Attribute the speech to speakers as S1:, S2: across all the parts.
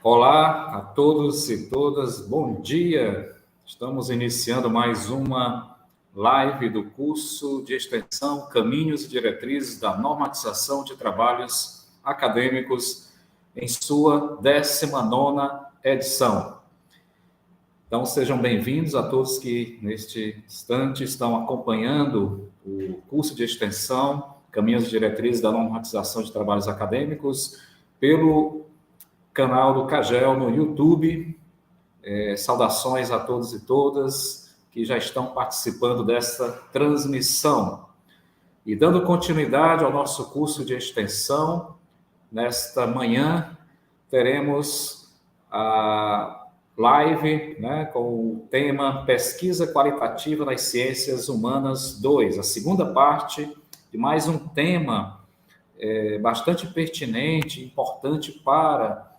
S1: Olá a todos e todas, bom dia! Estamos iniciando mais uma live do curso de extensão Caminhos e Diretrizes da Normatização de Trabalhos Acadêmicos em sua 19ª edição. Então, sejam bem-vindos a todos que, neste instante, estão acompanhando o curso de extensão Caminhos e Diretrizes da Normatização de Trabalhos Acadêmicos pelo canal do CAGEL no YouTube. Saudações a todos e todas que já estão participando dessa transmissão. E dando continuidade ao nosso curso de extensão, nesta manhã teremos a live, com o tema Pesquisa Qualitativa nas Ciências Humanas 2, a segunda parte de mais um tema bastante pertinente, importante para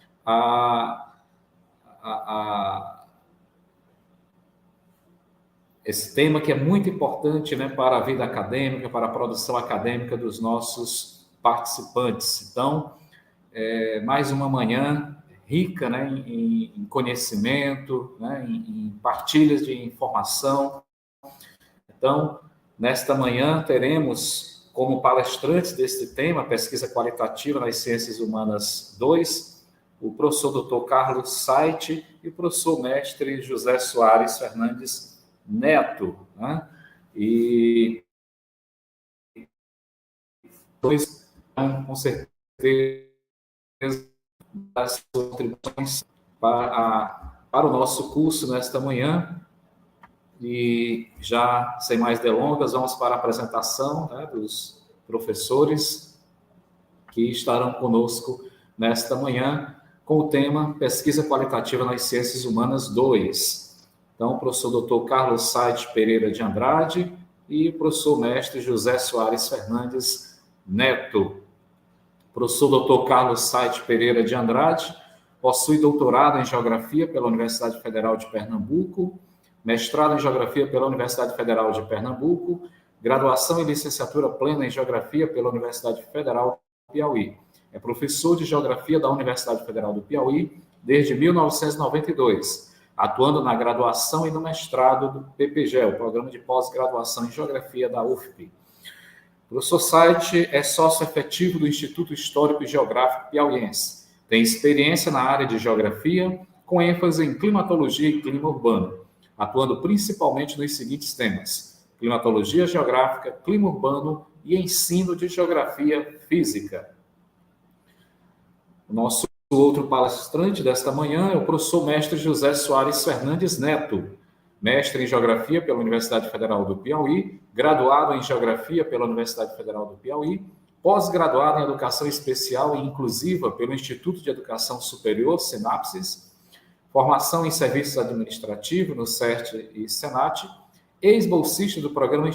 S1: esse tema que é muito importante, para a vida acadêmica, para a produção acadêmica dos nossos participantes. Então, mais uma manhã rica, em conhecimento, em partilhas de informação. Então, nesta manhã teremos como palestrantes deste tema, Pesquisa Qualitativa nas Ciências Humanas 2, o professor Dr. Carlos Saiti e o professor mestre José Soares Fernandes Neto. E dois, com certeza, as contribuições para o nosso curso nesta manhã. E já, sem mais delongas, vamos para a apresentação dos professores que estarão conosco nesta manhã, com o tema Pesquisa Qualitativa nas Ciências Humanas 2. Então, o professor Dr. Carlos Saiti Pereira de Andrade e o professor mestre José Soares Fernandes Neto. O professor Dr. Carlos Saiti Pereira de Andrade possui doutorado em Geografia pela Universidade Federal de Pernambuco, mestrado em Geografia pela Universidade Federal de Pernambuco, graduação e licenciatura plena em Geografia pela Universidade Federal do Piauí. É professor de Geografia da Universidade Federal do Piauí desde 1992, atuando na graduação e no mestrado do PPGE, o Programa de Pós-Graduação em Geografia da UFP. O professor Saiti é sócio efetivo do Instituto Histórico e Geográfico Piauiense. Tem experiência na área de Geografia, com ênfase em climatologia e clima urbano, atuando principalmente nos seguintes temas: climatologia geográfica, clima urbano e ensino de geografia física. O nosso outro palestrante desta manhã é o professor mestre José Soares Fernandes Neto, mestre em Geografia pela Universidade Federal do Piauí, graduado em Geografia pela Universidade Federal do Piauí, pós-graduado em Educação Especial e Inclusiva pelo Instituto de Educação Superior, Sinapses, formação em Serviços Administrativos no CERT e SENAT, ex-bolsista do Programa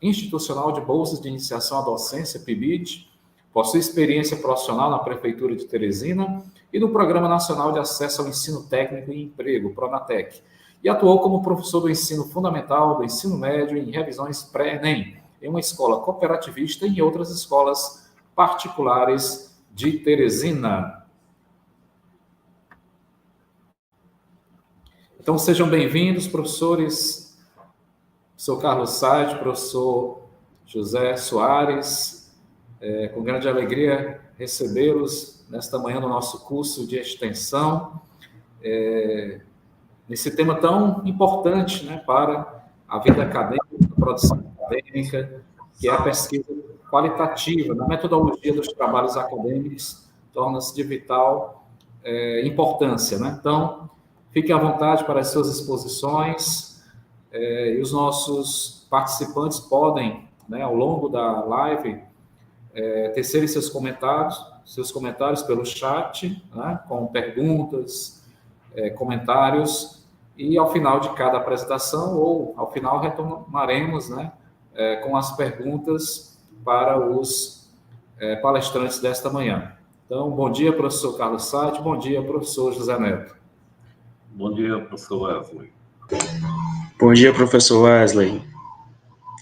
S1: Institucional de Bolsas de Iniciação à Docência, PIBID, possui experiência profissional na Prefeitura de Teresina e no Programa Nacional de Acesso ao Ensino Técnico e Emprego, PRONATEC, e atuou como professor do ensino fundamental, do ensino médio em revisões pré-ENEM, em uma escola cooperativista e em outras escolas particulares de Teresina. Então, sejam bem-vindos, professores, professor Carlos Saiti, professor José Soares. Com grande alegria recebê-los nesta manhã no nosso curso de extensão, nesse tema tão importante, para a vida acadêmica, a produção acadêmica, que é a pesquisa qualitativa, na metodologia dos trabalhos acadêmicos, torna-se de vital importância. Então, fiquem à vontade para as suas exposições, e os nossos participantes podem, ao longo da live, tecerem seus comentários pelo chat, com perguntas, comentários, e ao final de cada apresentação, ou ao final, retomaremos com as perguntas para os palestrantes desta manhã. Então, bom dia, professor Carlos Saiti, bom dia, professor José Neto.
S2: Bom dia, professor Wesley.
S3: Bom dia, professor Wesley.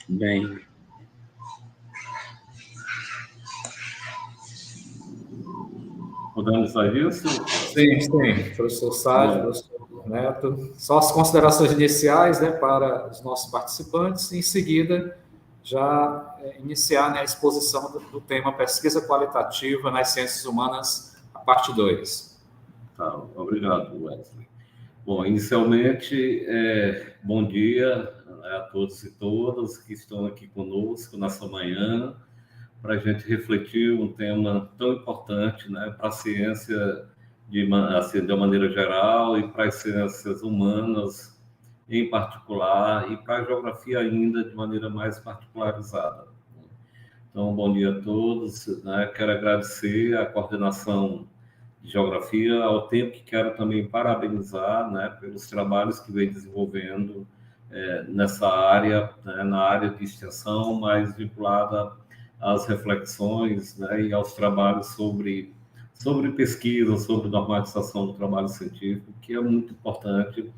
S3: Bem.
S2: Podemos usar isso?
S1: Sim, professor Sérgio, professor Neto. Só as considerações iniciais, né, para os nossos participantes, e em seguida já iniciar, né, a exposição do tema Pesquisa Qualitativa nas Ciências Humanas, a parte 2.
S2: Tá, obrigado, Wesley. Bom, inicialmente, bom dia a todos e todas que estão aqui conosco nessa manhã, para a gente refletir um tema tão importante, né, para a ciência de uma maneira geral e para as ciências humanas em particular e para a geografia ainda de maneira mais particularizada. Então, bom dia a todos, né? Quero agradecer a coordenação de geografia, ao tempo que quero também parabenizar, né, pelos trabalhos que vem desenvolvendo nessa área, né, na área de extensão, mais vinculada às reflexões, né, e aos trabalhos sobre pesquisa, sobre normalização do trabalho científico, que é muito importante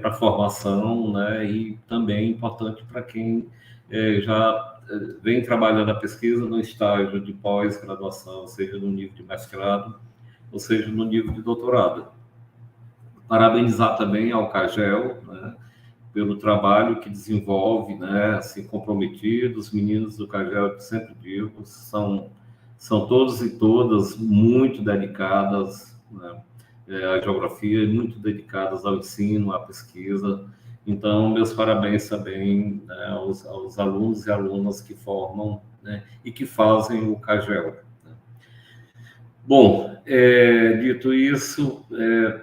S2: para a formação, né, e também importante para quem já vem trabalhando a pesquisa no estágio de pós-graduação, seja no nível de mestrado, ou seja, no nível de doutorado. Parabenizar também ao CAGEL, né, pelo trabalho que desenvolve, né, assim, comprometido. Os meninos do CAGEL, que sempre digo, são todos e todas muito dedicadas, né, à geografia, muito dedicadas ao ensino, à pesquisa. Então, meus parabéns também, né, aos alunos e alunas que formam, né, e que fazem o CAGEL. Bom, dito isso,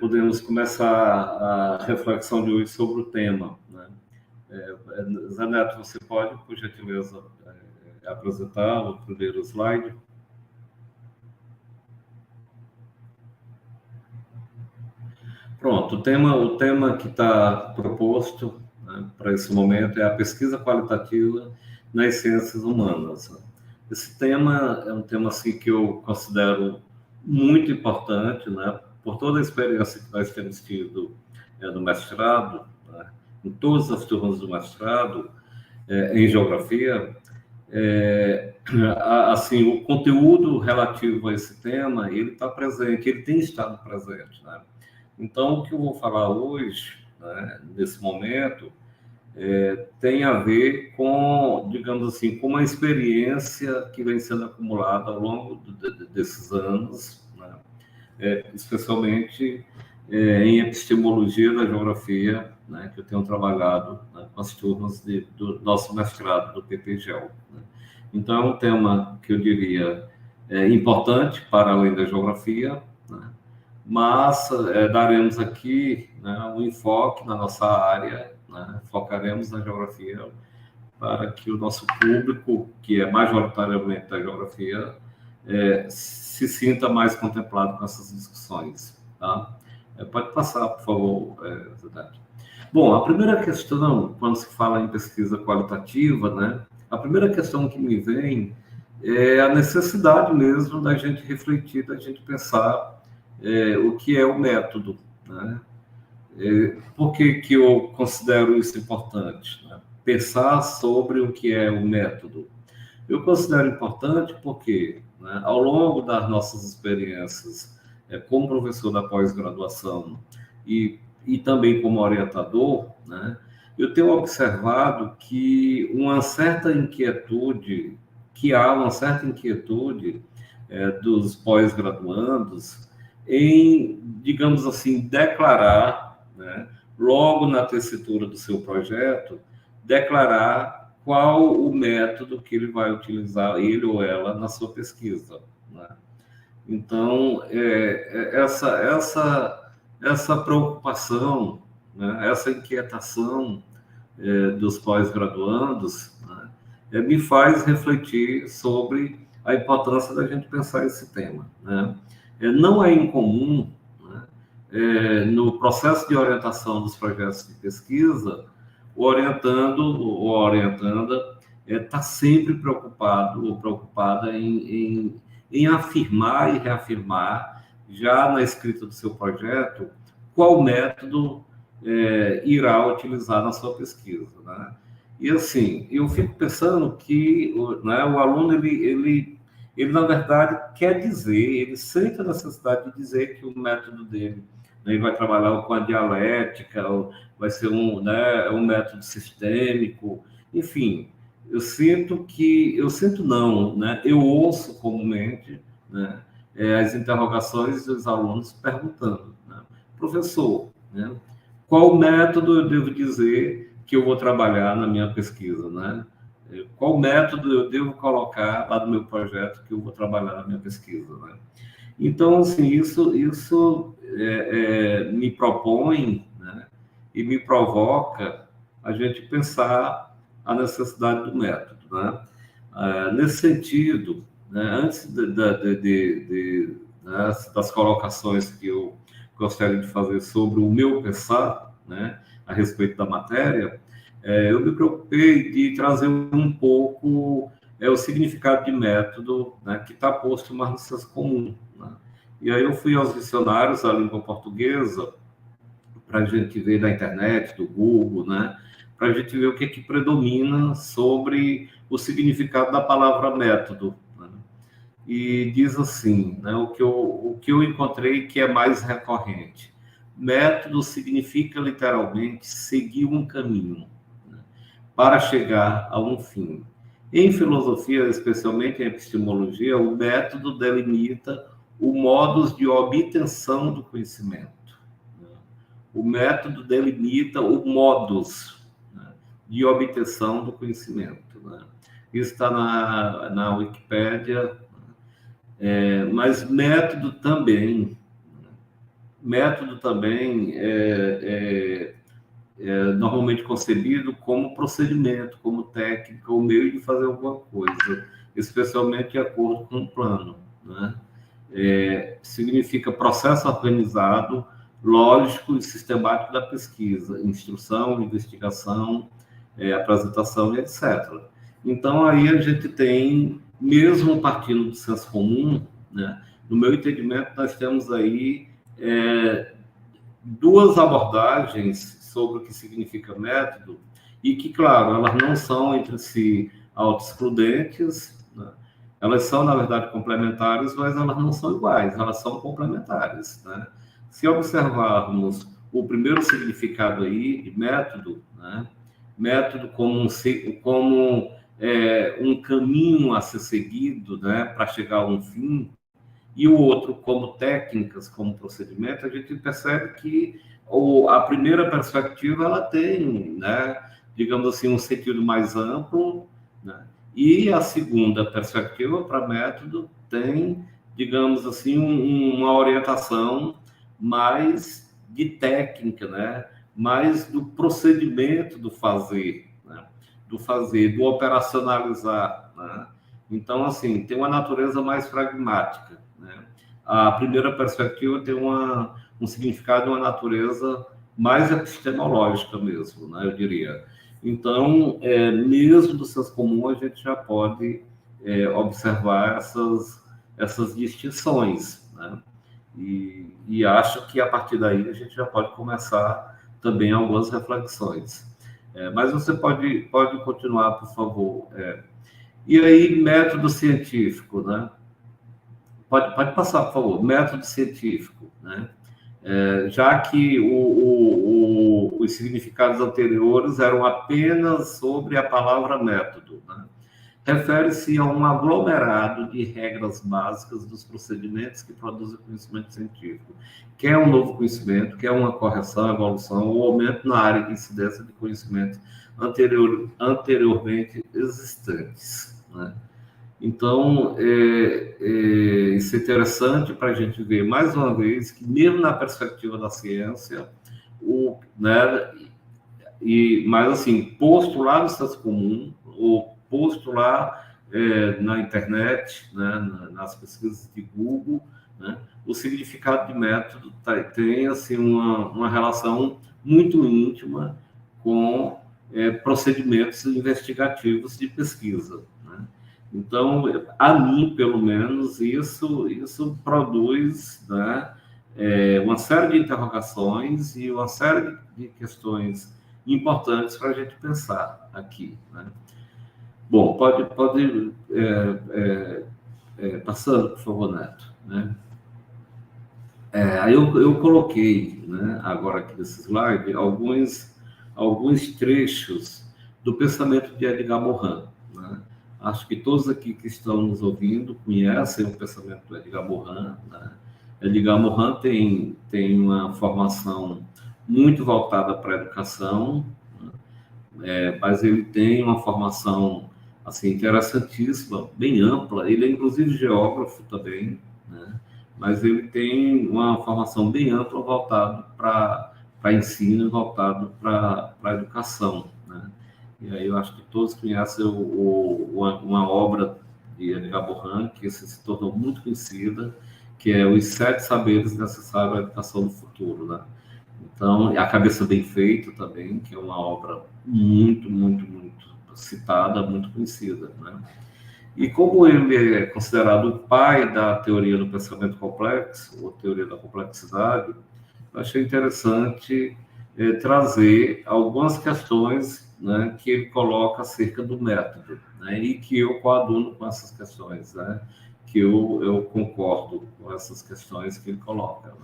S2: podemos começar a reflexão de hoje sobre o tema, né? Zé Neto, você pode, por gentileza, apresentar o primeiro slide? Pronto, o tema que está proposto, né, para esse momento é a pesquisa qualitativa nas ciências humanas. Esse tema é um tema assim, que eu considero muito importante, né, por toda a experiência que nós temos tido no mestrado, né, em todas as turmas do mestrado, em geografia. Assim, o conteúdo relativo a esse tema, ele está presente, ele tem estado presente, né? Então, o que eu vou falar hoje, né, nesse momento, tem a ver com, digamos assim, com uma experiência que vem sendo acumulada ao longo desses anos, né, especialmente em epistemologia da geografia, né, que eu tenho trabalhado, né, com as turmas do nosso mestrado, do PPGEL. Né. Então, é um tema que eu diria importante para além da geografia, né, mas daremos aqui, né, um enfoque na nossa área, né, focaremos na geografia para que o nosso público, que é majoritariamente da geografia, se sinta mais contemplado com essas discussões. Tá? Pode passar, por favor, Zé. Bom, a primeira questão, quando se fala em pesquisa qualitativa, né, a primeira questão que me vem é a necessidade mesmo da gente refletir, da gente pensar o que é o método, né? Por que eu considero isso importante, né? Pensar sobre o que é o método. Eu considero importante porque, né, ao longo das nossas experiências como professor da pós-graduação e também como orientador, né, eu tenho observado que há uma certa inquietude dos pós-graduandos em, digamos assim, declarar, né, logo na tessitura do seu projeto, declarar qual o método que ele vai utilizar, ele ou ela, na sua pesquisa, né? Então, essa preocupação, né, essa inquietação dos pós-graduandos, né, me faz refletir sobre a importância da gente pensar esse tema, né? Não é incomum, né, no processo de orientação dos projetos de pesquisa, o orientando ou a orientanda está sempre preocupado ou preocupada em afirmar e reafirmar, já na escrita do seu projeto, qual método irá utilizar na sua pesquisa, né? E assim, eu fico pensando que, né, o aluno ele ele, na verdade, quer dizer, ele sente a necessidade de dizer que o método dele, né, ele vai trabalhar com a dialética, vai ser um método sistêmico, enfim, eu sinto não, né, eu ouço comumente, né, as interrogações dos alunos perguntando, né, professor, né, qual método eu devo dizer que eu vou trabalhar na minha pesquisa, né? Qual método eu devo colocar lá no meu projeto que eu vou trabalhar na minha pesquisa, né? Então, assim, isso me propõe, né, e me provoca a gente pensar a necessidade do método, né? Nesse sentido, né, antes das colocações que eu gostaria de fazer sobre o meu pensar, né, a respeito da matéria, eu me preocupei de trazer um pouco o significado de método, né, que está posto mais no senso comum, né? E aí eu fui aos dicionários da língua portuguesa para a gente ver na internet, do Google, né, para a gente ver o que predomina sobre o significado da palavra método, né? E diz assim, né, o que eu encontrei que é mais recorrente. Método significa literalmente seguir um caminho, né, para chegar a um fim. Em filosofia, especialmente em epistemologia, o método delimita o modus de obtenção do conhecimento, né? O método delimita o modus, né, de obtenção do conhecimento, né? Isso está na Wikipédia, mas método também é normalmente concebido como procedimento, como técnica, ou meio de fazer alguma coisa, especialmente de acordo com o plano, né? Significa processo organizado, lógico e sistemático da pesquisa, instrução, investigação, apresentação e etc. Então, aí a gente tem, mesmo partindo do senso comum, né, no meu entendimento, nós temos aí duas abordagens sobre o que significa método e que, claro, elas não são entre si autoexcludentes, né? Elas são, na verdade, complementares, mas elas não são iguais, elas são complementares, né? Se observarmos o primeiro significado aí de método, né? Método como um caminho a ser seguido, né, para chegar a um fim, e o outro como técnicas, como procedimento, a gente percebe que a primeira perspectiva ela tem, né, digamos assim, um sentido mais amplo, né, e a segunda perspectiva para método tem, digamos assim, uma orientação mais de técnica, né, mais do procedimento do fazer, né, do operacionalizar, né? Então, assim, tem uma natureza mais pragmática, né? A primeira perspectiva tem um significado, uma natureza mais epistemológica mesmo, né, eu diria. Então, mesmo do senso comum, a gente já pode observar essas distinções, né? E acho que, a partir daí, a gente já pode começar também algumas reflexões. Mas você pode continuar, por favor. E aí, método científico, né? Pode passar, por favor. Método científico, né? Já que os significados anteriores eram apenas sobre a palavra método, né? Refere-se a um aglomerado de regras básicas dos procedimentos que produzem conhecimento científico, quer um novo conhecimento, quer uma correção, evolução ou aumento na área de incidência de conhecimento anteriormente existentes, né? Então, isso é interessante para a gente ver, mais uma vez, que mesmo na perspectiva da ciência, né, mas assim, posto lá no senso comum, ou posto lá na internet, né, nas pesquisas de Google, né, o significado de método tem assim, uma relação muito íntima com procedimentos investigativos de pesquisa, né? Então, a mim, pelo menos, isso produz, né, uma série de interrogações e uma série de questões importantes para a gente pensar aqui, né? Bom, pode Passando, por favor, Neto, né? Aí eu coloquei, né, agora aqui nesse slide, alguns trechos do pensamento de Edgar Morin, né? Acho que todos aqui que estão nos ouvindo conhecem o pensamento do Edgar Morin, né? Edgar Morin tem uma formação muito voltada para a educação, mas ele tem uma formação assim interessantíssima, bem ampla. Ele é inclusive geógrafo também, né? Mas ele tem uma formação bem ampla voltado para ensino, voltado para a educação, né? E aí eu acho que todos conhecem uma obra de Edgar Morin que se tornou muito conhecida, que é Os 7 Saberes Necessários à Educação do Futuro, né? Então, A Cabeça Bem Feita também, que é uma obra muito, muito, muito citada, muito conhecida, né? E como ele é considerado o pai da teoria do pensamento complexo, ou teoria da complexidade, eu achei interessante trazer algumas questões, né, que ele coloca acerca do método, né, e que eu coaduno com essas questões, né, que eu concordo com essas questões que ele coloca, né.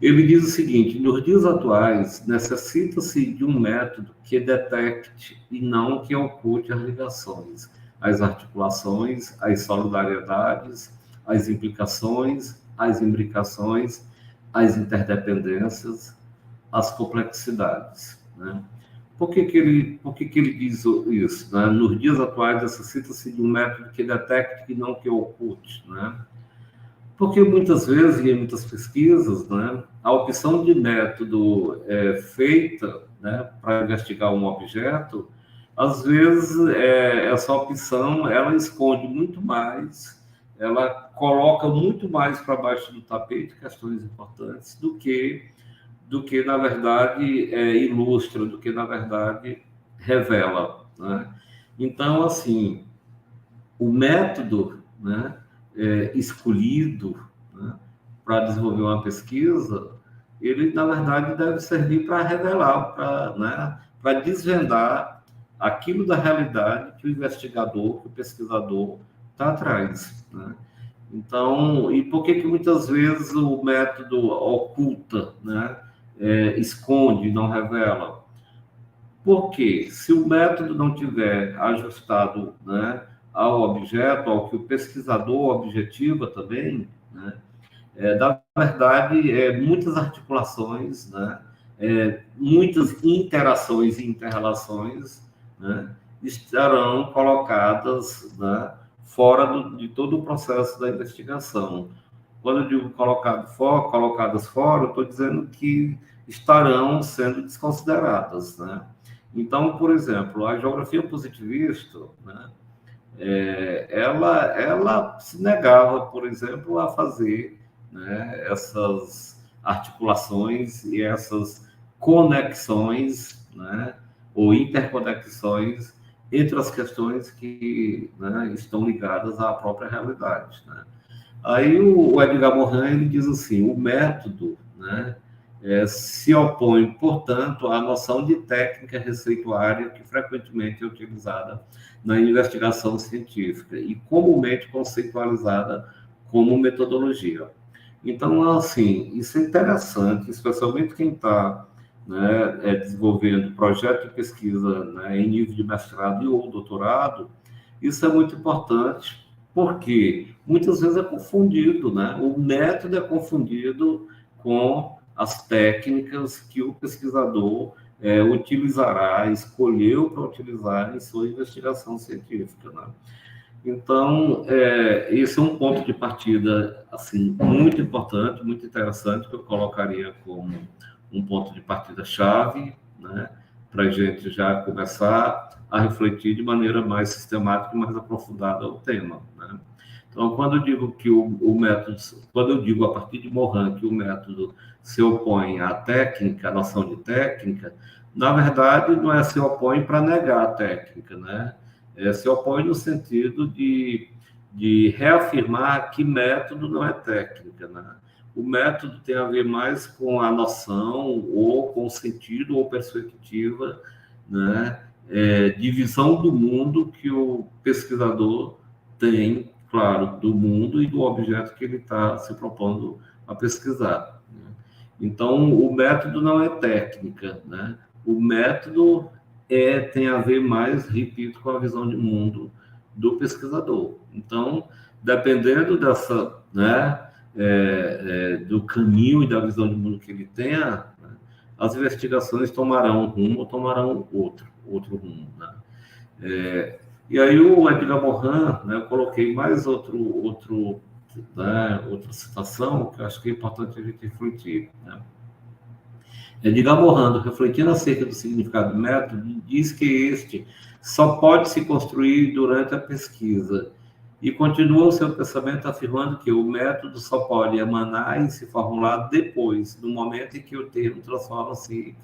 S2: Ele diz o seguinte: nos dias atuais, necessita-se de um método que detecte e não que oculte as ligações, as articulações, as solidariedades, as implicações, as imbricações, as interdependências, as complexidades, né? Por que ele diz isso, né? Nos dias atuais, necessita-se de um método que detecte e não que oculte, né? Porque muitas vezes, e em muitas pesquisas, né, a opção de método feita, né, para investigar um objeto, às vezes essa opção ela esconde muito mais, ela coloca muito mais para baixo do tapete questões importantes do que na verdade ilustra, do que na verdade revela, né? Então, assim, o método, né, escolhido, né, para desenvolver uma pesquisa, ele, na verdade, deve servir para revelar, para desvendar aquilo da realidade que o investigador, que o pesquisador está atrás, né? Então, e por que muitas vezes o método oculta, né, esconde, não revela? Porque se o método não tiver ajustado, né, ao objeto, ao que o pesquisador objetiva também, né, na verdade, muitas articulações, né, muitas interações e inter-relações, né, estarão colocadas, né, fora de todo o processo da investigação. Quando eu digo colocadas fora, eu estou dizendo que estarão sendo desconsideradas, né? Então, por exemplo, a geografia positivista, né, ela se negava, por exemplo, a fazer, né, essas articulações e essas conexões, né, ou interconexões entre as questões que, né, estão ligadas à própria realidade, né? Aí o Edgar Morin ele diz assim: o método, né, se opõe, portanto, à noção de técnica receituária que frequentemente é utilizada na investigação científica e comumente conceitualizada como metodologia. Então, assim, isso é interessante, especialmente quem está, né, desenvolvendo projeto de pesquisa, né, em nível de mestrado e ou doutorado. Isso é muito importante, porque muitas vezes é confundido, né? O método é confundido com as técnicas que o pesquisador utilizará, escolheu para utilizar em sua investigação científica, né? Então, esse é um ponto de partida assim muito importante, muito interessante, que eu colocaria como um ponto de partida chave, né, para a gente já começar a refletir de maneira mais sistemática e mais aprofundada o tema, né? Então, quando eu digo que o método, quando eu digo a partir de Morin que o método se opõe à técnica, à noção de técnica, na verdade não é se opõe para negar a técnica, né? Se opõe no sentido de reafirmar que método não é técnica, né? O método tem a ver mais com a noção, ou com o sentido, ou perspectiva, né, de visão do mundo que o pesquisador tem claro, do mundo e do objeto que ele está se propondo a pesquisar, né? Então, o método não é técnica, né? O método tem a ver mais, repito, com a visão de mundo do pesquisador. Então, dependendo dessa, né, do caminho e da visão de mundo que ele tenha, né, as investigações tomarão um rumo ou tomarão outro rumo, né? E aí o Edgar Morin, né, eu coloquei mais outra citação que eu acho que é importante a gente refletir, né? Edgar Morin, refletindo acerca do significado do método, diz que este só pode se construir durante a pesquisa e continua o seu pensamento afirmando que o método só pode emanar e se formular depois, no momento em que o termo transforma-se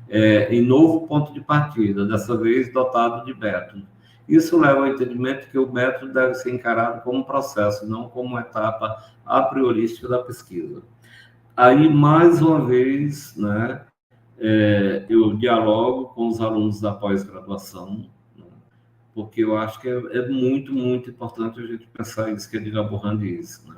S2: em novo ponto de partida, dessa vez dotado de método. Isso leva ao entendimento que o método deve ser encarado como um processo, não como uma etapa a priorística da pesquisa. Aí, mais uma vez, né, eu dialogo com os alunos da pós-graduação, né, porque eu acho que é muito, muito importante a gente pensar isso que a Edgar Morin diz, né?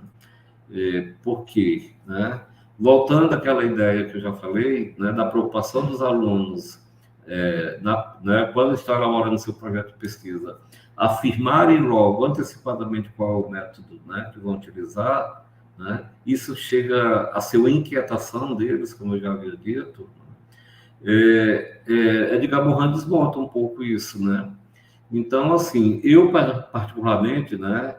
S2: Por quê? Né? Voltando àquela ideia que eu já falei, né, da preocupação dos alunos, né, quando estão elaborando seu projeto de pesquisa, afirmarem logo, antecipadamente, qual é o método, né, que vão utilizar, né? Isso chega a ser uma inquietação deles, como eu já havia dito. Edgar Morin desmonta um pouco isso, né? Então, assim, eu particularmente, né,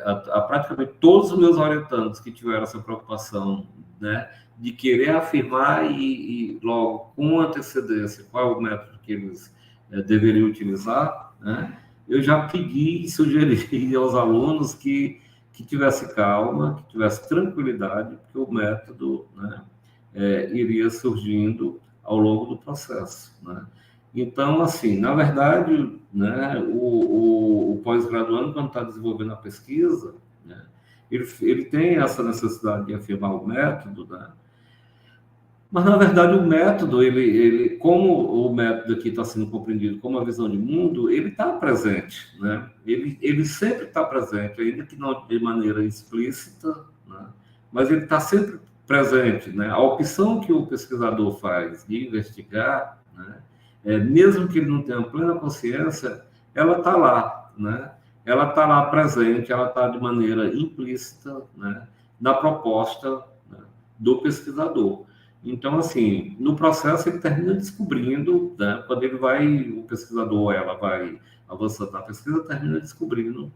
S2: a praticamente todos os meus orientandos que tiveram essa preocupação, né, de querer afirmar e logo com antecedência qual é o método que eles deveriam utilizar, né, eu já pedi e sugeri aos alunos que tivesse calma, que tivesse tranquilidade, porque o método, né, iria surgindo ao longo do processo, né? Então, assim, na verdade, né, o pós-graduando, quando está desenvolvendo a pesquisa, né, ele tem essa necessidade de afirmar o método, né? Mas, na verdade, o método, como o método aqui está sendo compreendido como uma visão de mundo, ele está presente, né? Ele sempre está presente, ainda que não de maneira explícita, né? Mas ele está sempre presente, né? A opção que o pesquisador faz de investigar, né, mesmo que ele não tenha plena consciência, ela está lá, né? Ela está lá presente, ela está de maneira implícita, né, na proposta, né, do pesquisador. Então, assim, no processo ele termina descobrindo, né, quando o pesquisador, ela vai avançando na pesquisa, termina descobrindo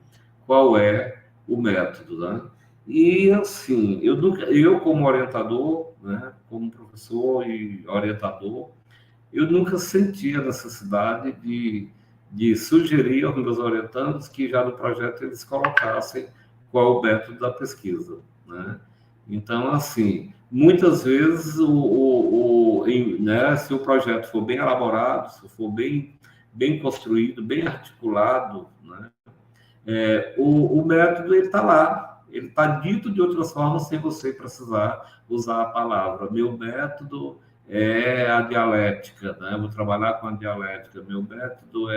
S2: qual é o método, né? E, assim, eu como orientador, né, como professor e orientador, eu nunca senti a necessidade de sugerir aos meus orientandos que já no projeto eles colocassem qual é o método da pesquisa, né? Então, assim, muitas vezes, né, se o projeto for bem elaborado, se for bem construído, bem articulado, né, o método está lá, ele está dito de outras formas sem você precisar usar a palavra. Meu método é a dialética, né? Eu vou trabalhar com a dialética. Meu método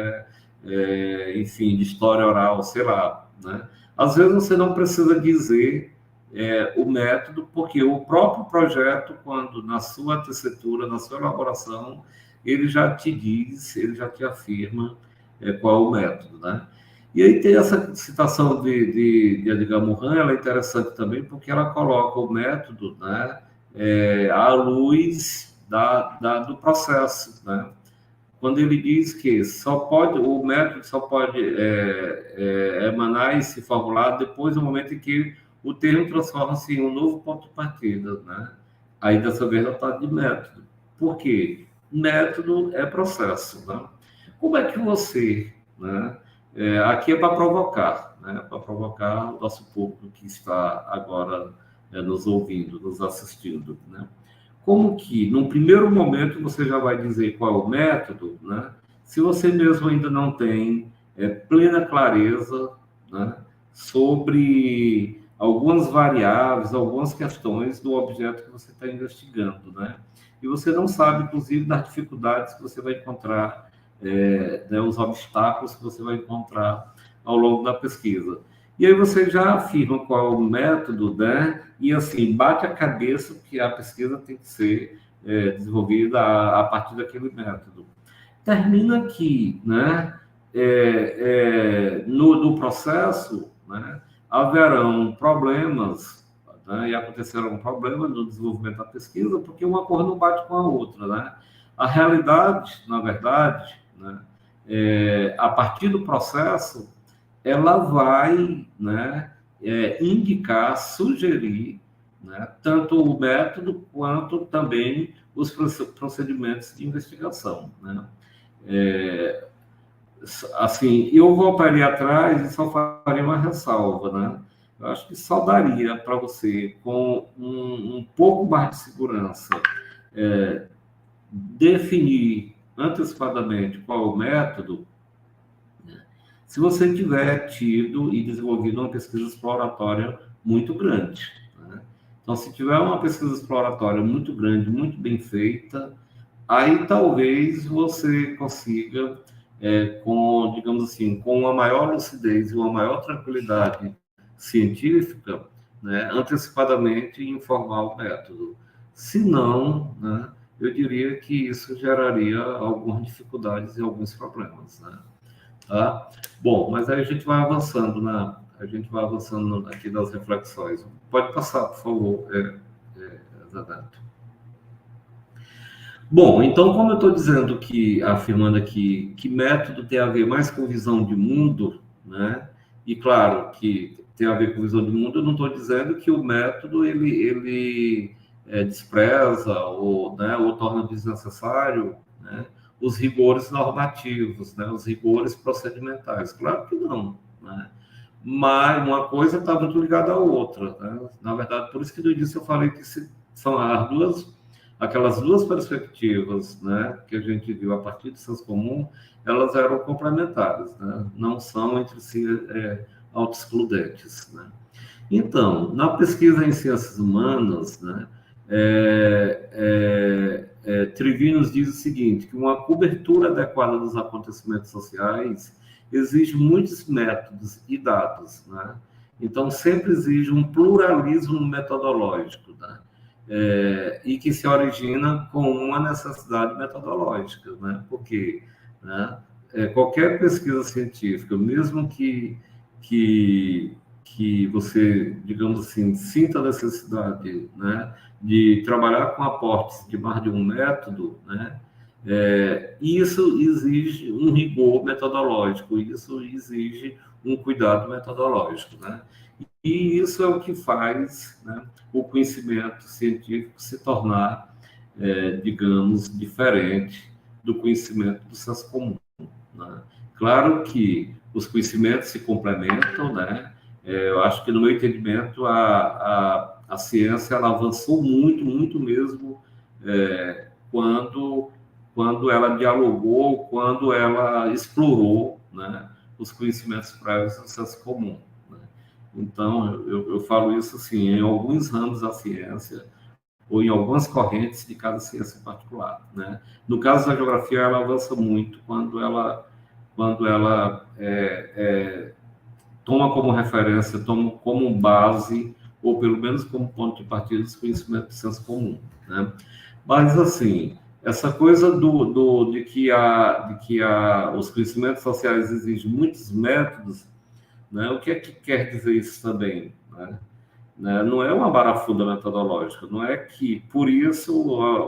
S2: enfim, de história oral, sei lá, né? Às vezes você não precisa dizer o método, porque o próprio projeto, quando na sua tessitura, na sua elaboração, ele já te diz, ele já te afirma qual é o método, né? E aí tem essa citação de Edgar Morin, ela é interessante também, porque ela coloca o método, né, à luz do processo, né? Quando ele diz que o método só pode emanar e se formular depois do momento em que o termo transforma-se em um novo ponto de partida, né? Aí, dessa vez, ela está de método. Por quê? Método é processo, né? Como é que você, né? Aqui é para provocar, né? Para provocar o nosso público que está agora nos ouvindo, nos assistindo, né? Como que, num primeiro momento, você já vai dizer qual é o método, né? Se você mesmo ainda não tem plena clareza, né, sobre algumas variáveis, algumas questões do objeto que você está investigando, né? E você não sabe, inclusive, das dificuldades que você vai encontrar, né, os obstáculos que você vai encontrar ao longo da pesquisa. E aí você já afirma qual é o método, né? E assim, bate a cabeça que a pesquisa tem que ser desenvolvida a partir daquele método. Termina que, né, no processo, né, haverão problemas, né, e acontecerão problemas no desenvolvimento da pesquisa, porque uma coisa não bate com a outra, né? A realidade, na verdade, né, a partir do processo, ela vai, né, indicar, sugerir, né, tanto o método quanto também os procedimentos de investigação, né? Assim, eu voltaria atrás e só faria uma ressalva, né? Eu acho que só daria para você, com um pouco mais de segurança, definir antecipadamente qual é o método, se você tiver tido e desenvolvido uma pesquisa exploratória muito grande, né? Então, se tiver uma pesquisa exploratória muito grande, muito bem feita, aí talvez você consiga, com, digamos assim, com uma maior lucidez e uma maior tranquilidade científica, né, antecipadamente informar o método. Se não, né, eu diria que isso geraria algumas dificuldades e alguns problemas, né? Tá? Bom, mas aí a gente vai avançando aqui das reflexões. Pode passar, por favor, Zanato. Bom, então, como eu estou dizendo afirmando aqui, que método tem a ver mais com visão de mundo, né? E claro que tem a ver com visão de mundo, eu não estou dizendo que o método ele despreza ou, né, ou torna desnecessário, né, os rigores normativos, né, os rigores procedimentais. Claro que não, né? Mas uma coisa está muito ligada à outra, né? Na verdade, por isso que no início eu falei que são aquelas duas perspectivas, né, que a gente viu a partir do senso comum, elas eram complementares, né? Não são entre si autoexcludentes, né? Então, na pesquisa em ciências humanas, né, Trivio nos diz o seguinte, que uma cobertura adequada dos acontecimentos sociais exige muitos métodos e dados, né? Então, sempre exige um pluralismo metodológico, né? E que se origina com uma necessidade metodológica, né? Porque, né, qualquer pesquisa científica, mesmo que você, digamos assim, sinta a necessidade, né, de trabalhar com aportes de mais de um método, né, isso exige um rigor metodológico, isso exige um cuidado metodológico, né? E isso é o que faz, né, o conhecimento científico se tornar, digamos, diferente do conhecimento do senso comum, né? Claro que os conhecimentos se complementam, né? Eu acho que, no meu entendimento, a ciência ela avançou muito, muito mesmo, quando ela dialogou, quando ela explorou, né, os conhecimentos prévios do senso comum, né? Então, eu falo isso assim, em alguns ramos da ciência, ou em algumas correntes de cada ciência em particular, né? No caso da geografia, ela avança muito quando ela toma como referência, toma como base, ou pelo menos como ponto de partida, dos conhecimentos do senso comum, né? Mas, assim, essa coisa de que os conhecimentos sociais exigem muitos métodos, né? O que é que quer dizer isso também, né? Não é uma barafuda metodológica, não é que, por isso,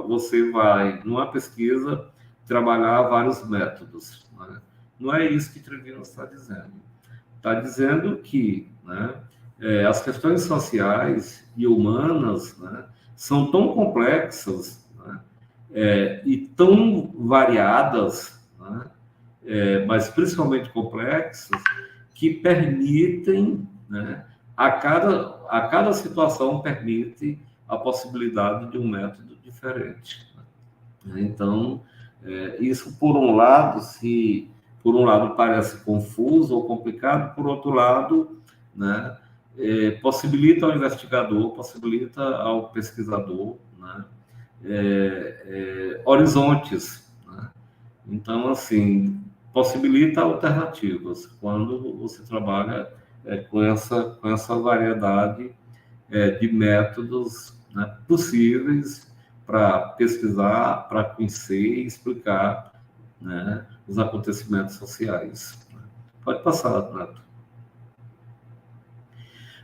S2: você vai, numa pesquisa, trabalhar vários métodos, né? Não é isso que Trevino está dizendo. Está dizendo que, né, as questões sociais e humanas, né, são tão complexas, né, e tão variadas, né, mas principalmente complexas, que permitem, né, a cada situação permite a possibilidade de um método diferente, né? Então, isso, por um lado, parece confuso ou complicado, por outro lado, né, possibilita ao investigador, possibilita ao pesquisador, né, horizontes, né? Então, assim, possibilita alternativas quando você trabalha com essa variedade de métodos, né, possíveis para pesquisar, para conhecer e explicar, né, os acontecimentos sociais. Pode passar, Neto.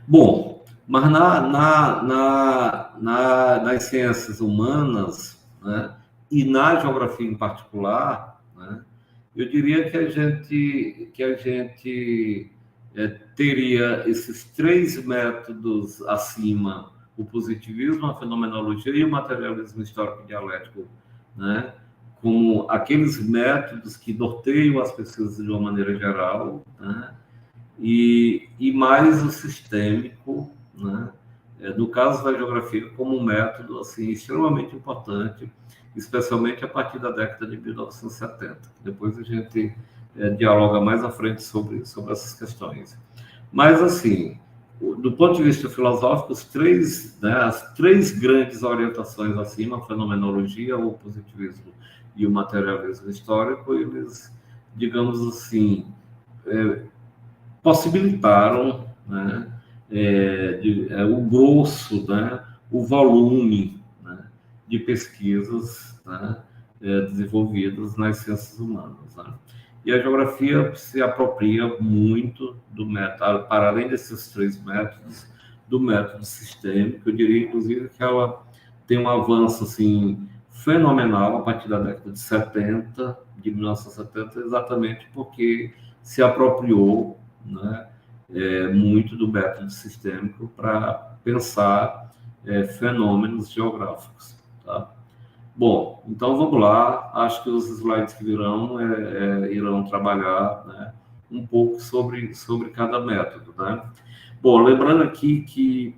S2: Bom, mas nas ciências humanas, né, e na geografia em particular, né, eu diria que a gente teria esses 3 métodos acima: o positivismo, a fenomenologia e o materialismo histórico dialético, né, como aqueles métodos que norteiam as pesquisas de uma maneira geral, né, e mais o sistêmico, né, no caso da geografia, como um método assim, extremamente importante, especialmente a partir da década de 1970. Depois a gente dialoga mais à frente sobre essas questões. Mas, assim, do ponto de vista filosófico, as 3 grandes orientações acima, a fenomenologia, o positivismo e o materialismo histórico, eles, digamos assim, possibilitaram, né, o grosso, né, o volume, né, de pesquisas, né, desenvolvidas nas ciências humanas. Né? E a geografia se apropria muito do método, para além desses 3 métodos, do método sistêmico. Eu diria, inclusive, que ela tem um avanço assim, fenomenal a partir da década de 70, de 1970, exatamente porque se apropriou, né, muito do método sistêmico para pensar fenômenos geográficos. Tá? Bom, então vamos lá. Acho que os slides que virão irão trabalhar, né, um pouco sobre cada método. Né? Bom, lembrando aqui que...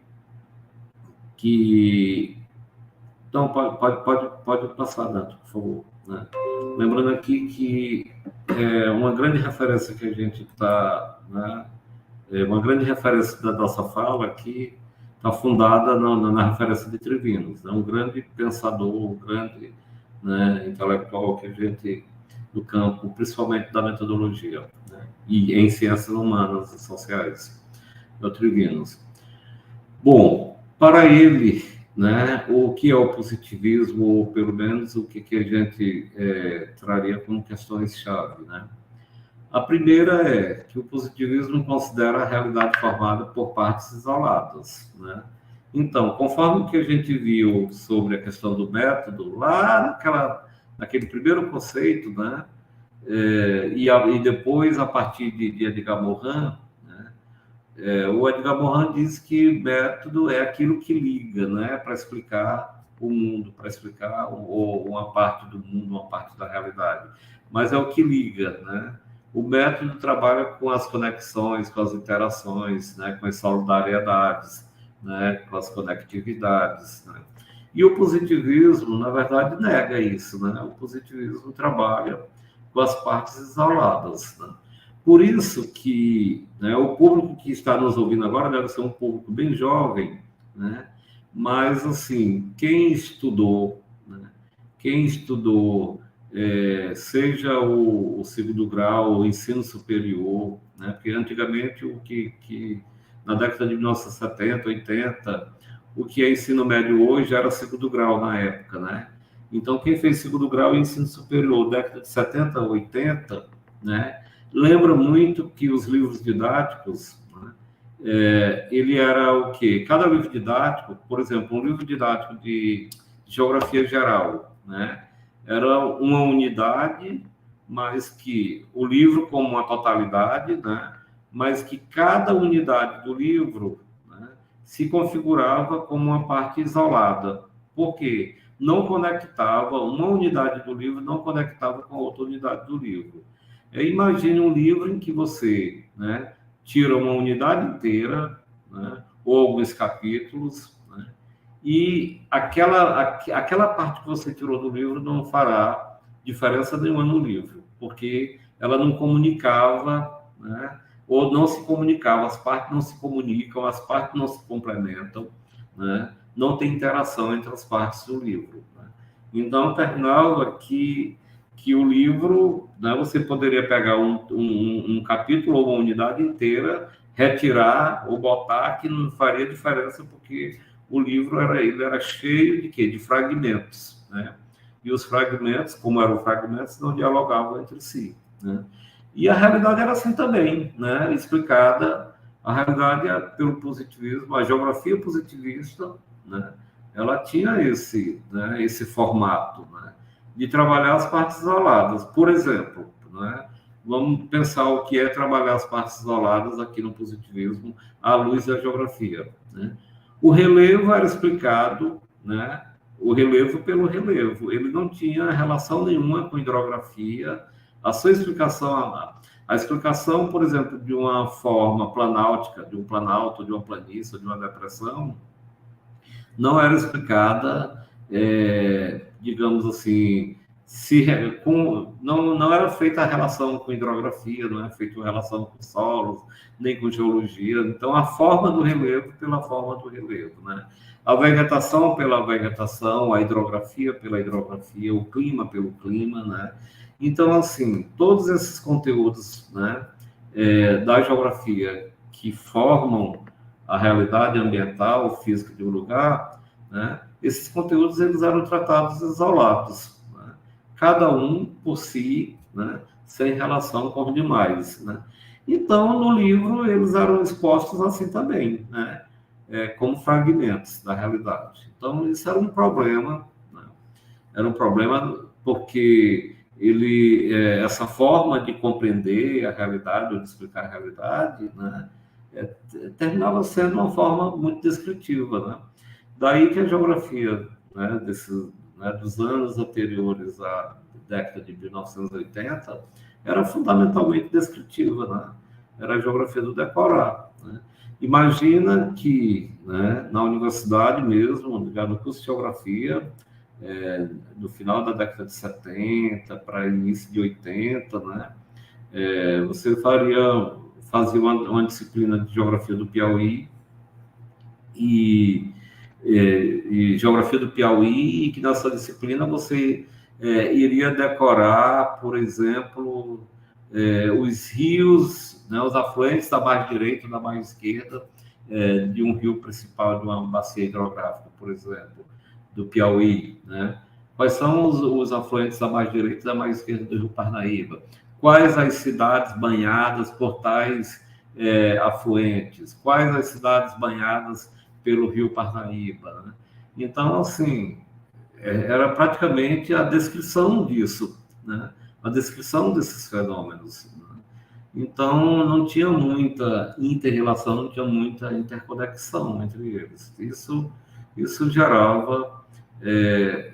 S2: Então, pode passar, Neto, por favor. Né? Lembrando aqui que uma grande referência que a gente está... Né, uma grande referência da nossa fala aqui está fundada na referência de Trivinos, né? Um grande pensador, um grande, né, intelectual que a gente, do campo, principalmente da metodologia, né, e em ciências humanas e sociais, é o Trivinos. Bom, para ele, né, o que é o positivismo, ou pelo menos o que a gente traria como questões-chave, né? A primeira é que o positivismo considera a realidade formada por partes isoladas, né? Então, conforme o que a gente viu sobre a questão do método, lá naquele primeiro conceito, né? E depois, a partir de Edgar Morin, né? O Edgar Morin diz que método é aquilo que liga, né? Para explicar o mundo, para explicar uma parte do mundo, uma parte da realidade. Mas é o que liga, né? O método trabalha com as conexões, com as interações, né, com as solidariedades, né, com as conectividades. Né? E o positivismo, na verdade, nega isso. Né? O positivismo trabalha com as partes isoladas. Né? Por isso que, né, o público que está nos ouvindo agora deve ser um público bem jovem, né? Mas, assim, quem estudou, né, seja o segundo grau, o ensino superior, né? Porque antigamente o que na década de 1970, 80, o que é ensino médio hoje era segundo grau na época, né? Então, quem fez segundo grau e ensino superior, década de 70, 80, né? Lembra muito que os livros didáticos, né? Ele era o quê? Cada livro didático, por exemplo, um livro didático de geografia geral, né? Era uma unidade, mas que o livro como uma totalidade, né? Mas que cada unidade do livro, né, se configurava como uma parte isolada. Por quê? Não conectava, uma unidade do livro não conectava com a outra unidade do livro. Imagine um livro em que você, né, tira uma unidade inteira, né, ou alguns capítulos, né, e aquela parte que você tirou do livro não fará diferença nenhuma no livro, porque ela não comunicava, né, ou não se comunicava, as partes não se comunicam, as partes não se complementam, né, não tem interação entre as partes do livro. Né. Então, terminava que o livro, né, você poderia pegar um capítulo ou uma unidade inteira retirar ou botar, que não faria diferença, porque o livro era cheio de quê? De fragmentos, né? E os fragmentos, como eram fragmentos, não dialogavam entre si, né? E a realidade era assim também, né? Explicada, a realidade é pelo positivismo, a geografia positivista, né? Ela tinha esse formato, né? De trabalhar as partes isoladas. Por exemplo, né? Vamos pensar o que é trabalhar as partes isoladas aqui no positivismo à luz da geografia, né? O relevo era explicado, né? O relevo pelo relevo. Ele não tinha relação nenhuma com hidrografia. A sua explicação, a explicação, por exemplo, de uma forma planáutica, de um planalto, de uma planície, de uma depressão, não era explicada, digamos assim, não era feita a relação com hidrografia, não era feita a relação com solos, nem com geologia. Então, a forma do relevo pela forma do relevo, né? A vegetação pela vegetação, a hidrografia pela hidrografia, o clima pelo clima, né? Então, assim, todos esses conteúdos, né, da geografia que formam a realidade ambiental, física de um lugar, né, esses conteúdos eles eram tratados isolados, né, cada um por si, né, sem relação com os demais, né. Então, no livro, eles eram expostos assim também, né, como fragmentos da realidade. Então, isso era um problema, né, era um problema porque essa forma de compreender a realidade ou de explicar a realidade, né, terminava sendo uma forma muito descritiva, né? Daí que a geografia, né, dos anos anteriores à década de 1980 era fundamentalmente descritiva, né? Era a geografia do decorar, né? Imagina que, né, na universidade mesmo, no curso de geografia, no final da década de 70 para início de 80, né, você fazia uma disciplina de geografia do Piauí e geografia do Piauí, e que nessa disciplina você iria decorar, por exemplo, os rios, né, os afluentes da margem direita e da margem esquerda de um rio principal, de uma bacia hidrográfica, por exemplo, do Piauí, né? Quais são os afluentes da margem direita e da margem esquerda do rio Parnaíba? Quais as cidades banhadas por tais afluentes? Quais as cidades banhadas pelo rio Parnaíba, né? Então, assim, era praticamente a descrição disso, né? A descrição desses fenômenos, né? Então, não tinha muita inter-relação, não tinha muita interconexão entre eles. Isso gerava,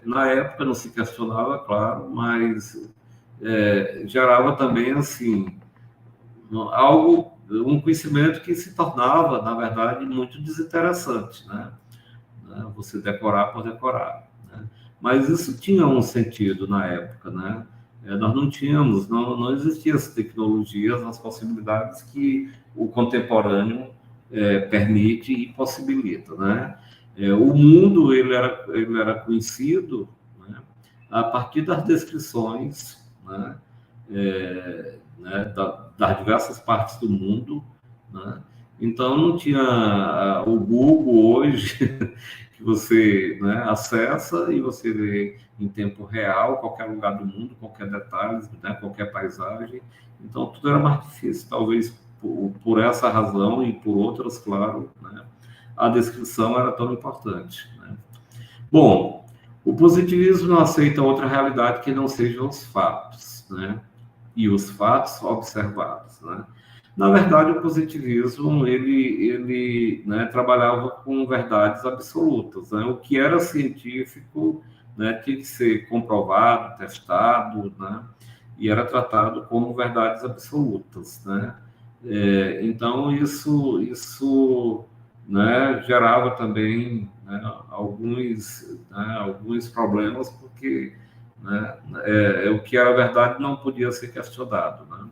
S2: na época não se questionava, claro, mas gerava também, assim, um conhecimento que se tornava, na verdade, muito desinteressante, né? Você decorar por decorar, né? Mas isso tinha um sentido na época, né? Nós não tínhamos, não existiam as tecnologias, as possibilidades que o contemporâneo permite e possibilita, né? O mundo ele era conhecido, né, a partir das descrições, né, das diversas partes do mundo, né? Então não tinha o Google hoje que você, né, acessa e você vê em tempo real qualquer lugar do mundo, qualquer detalhe, né, qualquer paisagem. Então tudo era mais difícil, talvez por essa razão e por outras, claro, né, a descrição era tão importante, né? Bom, o positivismo não aceita outra realidade que não sejam os fatos, né? E os fatos observados, né? Na verdade, o positivismo, ele né, trabalhava com verdades absolutas, né? O que era científico, né, tinha que ser comprovado, testado, né? E era tratado como verdades absolutas, né? Então, isso né, gerava também, né, alguns problemas, porque, né, o que era verdade não podia ser questionado, né?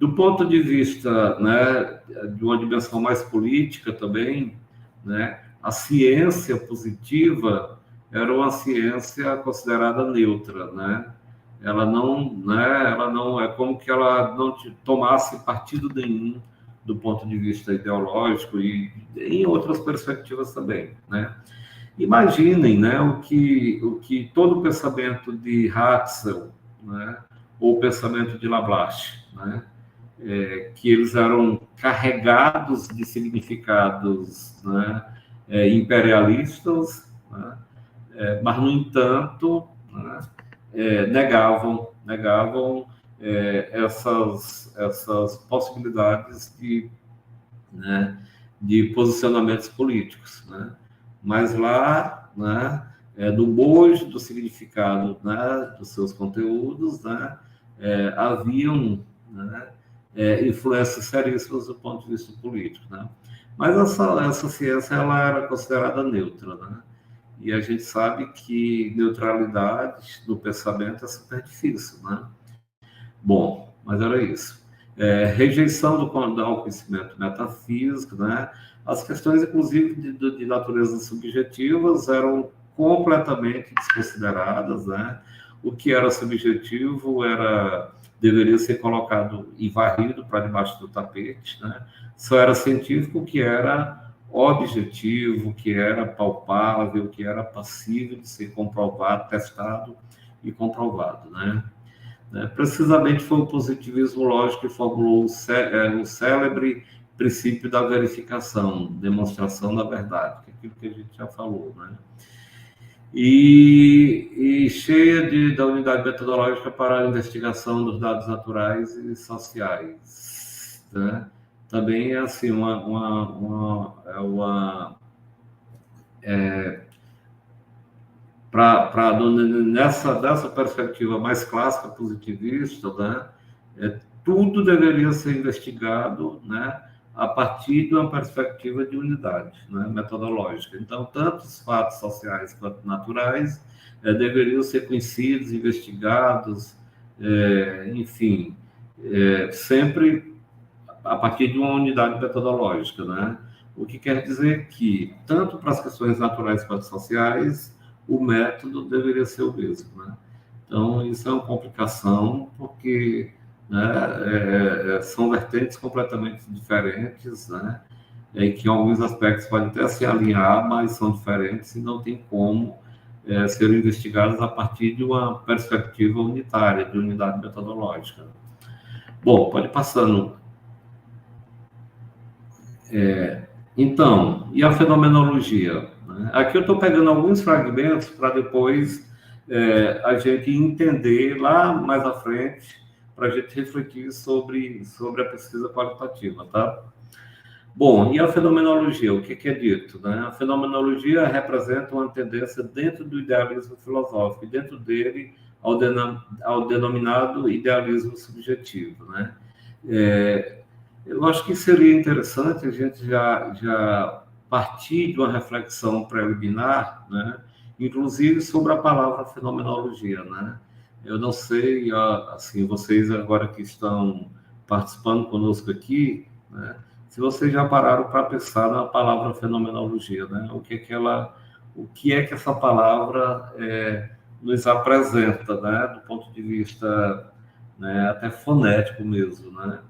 S2: Do ponto de vista, né, de uma dimensão mais política também, né, a ciência positiva era uma ciência considerada neutra, né? Ela não é como que ela não tomasse partido nenhum do ponto de vista ideológico e em outras perspectivas também, né? Imaginem, né, o que todo o pensamento de Ratzel, né, ou o pensamento de Lablache, né, que eles eram carregados de significados, né, imperialistas, né, mas, no entanto, né, negavam essas possibilidades né, de posicionamentos políticos, né? Mas lá, né, no bojo do significado, né, dos seus conteúdos, né, haviam, né, influências seríssimas do ponto de vista político, né? Mas essa ciência ela era considerada neutra, né? E a gente sabe que neutralidade no pensamento é super difícil, né? Bom, mas era isso. Rejeição do conhecimento metafísico, né? As questões, inclusive, de natureza subjetivas eram completamente desconsideradas, né? O que era subjetivo deveria ser colocado e varrido para debaixo do tapete, né? Só era científico o que era objetivo, que era palpável, que era passível de ser comprovado, testado e comprovado, né? Precisamente foi o positivismo lógico que formulou o célebre princípio da verificação, demonstração da verdade, que é aquilo que a gente já falou, né? E cheia da unidade metodológica para a investigação dos dados naturais e sociais, né? Também é assim dessa perspectiva mais clássica positivista, né, tudo deveria ser investigado, né, a partir de uma perspectiva de unidade, né, metodológica. Então, tanto os fatos sociais quanto naturais deveriam ser conhecidos, investigados, enfim, sempre a partir de uma unidade metodológica, né? O que quer dizer que, tanto para as questões naturais quanto sociais, o método deveria ser o mesmo, né? Então, isso é uma complicação, porque, né, são vertentes completamente diferentes, né? E que, em alguns aspectos, podem até se alinhar, mas são diferentes e não tem como serem investigados a partir de uma perspectiva unitária, de unidade metodológica. Bom, pode ir passando. Então, e a fenomenologia? Aqui eu estou pegando alguns fragmentos para depois a gente entender lá mais à frente, para a gente refletir sobre a pesquisa qualitativa, tá? Bom, e a fenomenologia? O que é dito, né? A fenomenologia representa uma tendência dentro do idealismo filosófico, e dentro dele ao denominado idealismo subjetivo, né? Eu acho que seria interessante a gente já partir de uma reflexão preliminar, né? Inclusive sobre a palavra fenomenologia, né? Eu não sei, assim, vocês agora que estão participando conosco aqui, né? Se vocês já pararam para pensar na palavra fenomenologia, né? O que é que essa palavra nos apresenta, né? Do ponto de vista, né, até fonético mesmo, né?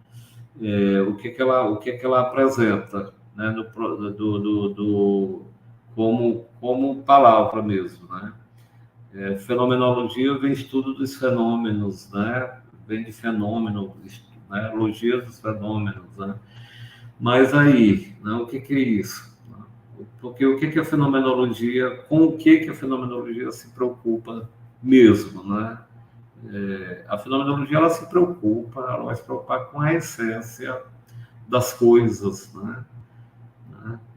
S2: O que que ela apresenta, né, como palavra mesmo, né? Fenomenologia vem estudo dos fenômenos, né? Vem de fenômeno, né? Logia dos fenômenos, né? Mas aí, né, o que é isso? Porque o que é a fenomenologia, com o que a fenomenologia se preocupa mesmo, né? A fenomenologia ela vai se preocupar com a essência das coisas, né?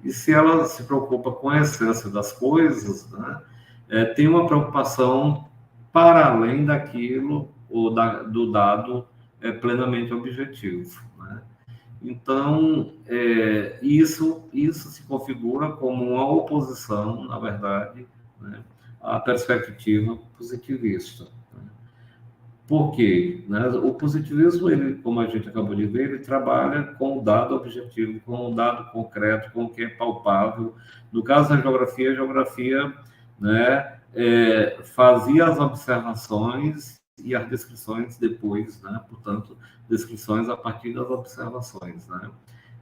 S2: E se ela se preocupa com a essência das coisas, né, tem uma preocupação para além daquilo do dado plenamente objetivo, né? Então, isso se configura como uma oposição, na verdade, né, à perspectiva positivista. Por quê? Né? O positivismo, ele, como a gente acabou de ver, ele trabalha com o dado objetivo, com o dado concreto, com o que é palpável. No caso da geografia, a geografia, né, fazia as observações e as descrições depois, né? Portanto, descrições a partir das observações, né?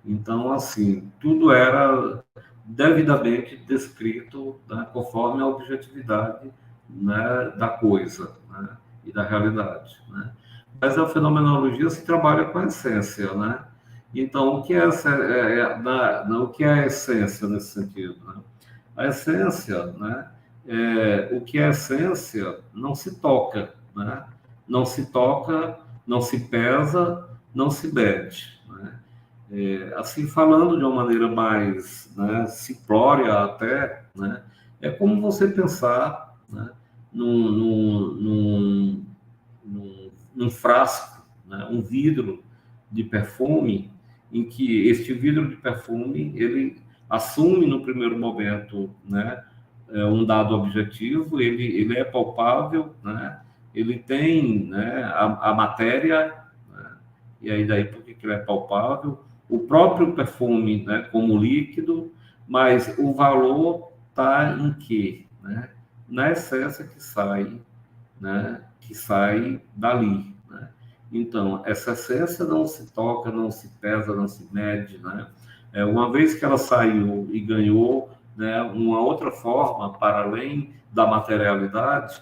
S2: Então, assim, tudo era devidamente descrito, né, conforme a objetividade, né, da coisa, né, e da realidade, né? Mas a fenomenologia se trabalha com a essência, né? Então, o que é, o que é a essência nesse sentido, né? A essência, né? O que é essência não se toca, né? Não se toca, não se pesa, não se mede, né? Assim, falando de uma maneira mais, né, simplória até, né? É como você pensar, né, num, num, num, num frasco, né, um vidro de perfume, em que este vidro de perfume ele assume no primeiro momento, né, um dado objetivo, ele é palpável, né, ele tem, né, a matéria, né, e aí daí por que ele é palpável, o próprio perfume, né, como líquido, mas o valor está em quê? Né? Na essência que sai, né, que sai dali, né? Então, essa essência não se toca, não se pesa, não se mede, né? Uma vez que ela saiu e ganhou, né, uma outra forma para além da materialidade,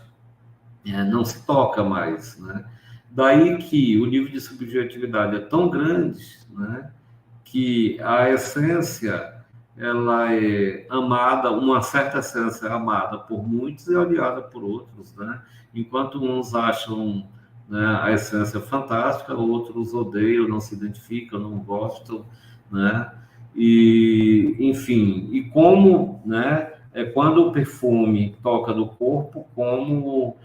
S2: não se toca mais, né? Daí que o nível de subjetividade é tão grande, né, que a essência ela é amada, uma certa essência é amada por muitos e odiada por outros, né? Enquanto uns acham, né, a essência fantástica, outros odeiam, não se identificam, não gostam, né? E, enfim, e como, né, quando o perfume toca no corpo, como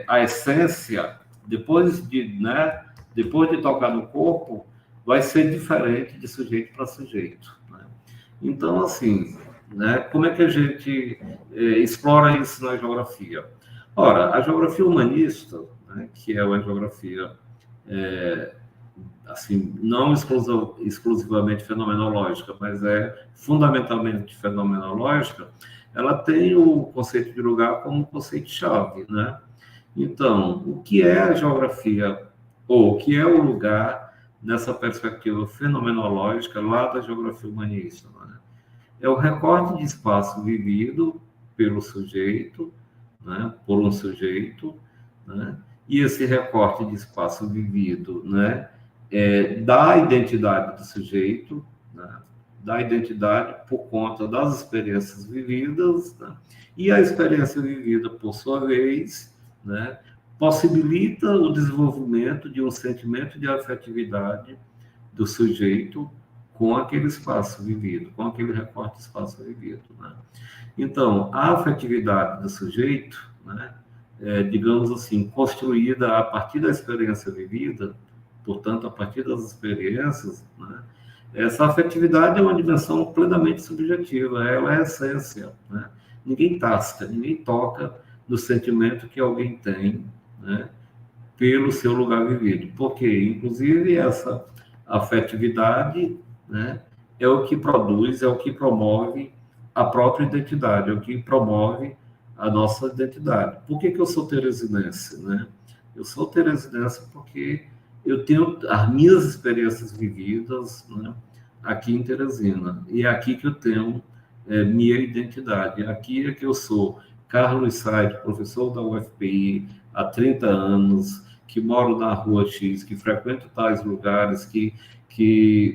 S2: a essência, depois de tocar no corpo, vai ser diferente de sujeito para sujeito, né? Então, assim, né, como é que a gente explora isso na geografia? Ora, a geografia humanista, né, que é uma geografia, assim, não exclusivamente fenomenológica, mas é fundamentalmente fenomenológica, ela tem o conceito de lugar como conceito-chave, né? Então, o que é a geografia, ou o que é o lugar nessa perspectiva fenomenológica lá da geografia humanista, né? É o recorte de espaço vivido pelo sujeito, né, por um sujeito, né, e esse recorte de espaço vivido, né, dá a identidade do sujeito, né, dá a identidade por conta das experiências vividas, né, e a experiência vivida, por sua vez, né, possibilita o desenvolvimento de um sentimento de afetividade do sujeito com aquele espaço vivido, com aquele recorte de espaço vivido, né? Então, a afetividade do sujeito, né, digamos assim, construída a partir da experiência vivida, portanto, a partir das experiências, né, essa afetividade é uma dimensão plenamente subjetiva, ela é a essência, né? Ninguém tasca, ninguém toca no sentimento que alguém tem, né, pelo seu lugar vivido, porque, inclusive, essa afetividade, né, é o que produz, é o que promove a própria identidade, é o que promove a nossa identidade. Por que eu sou teresinense, né? Eu sou teresinense porque eu tenho as minhas experiências vividas, né, aqui em Teresina, e é aqui que eu tenho minha identidade, aqui é que eu sou Carlos Said, professor da UFPI há 30 anos, que moro na rua X, que frequento tais lugares, que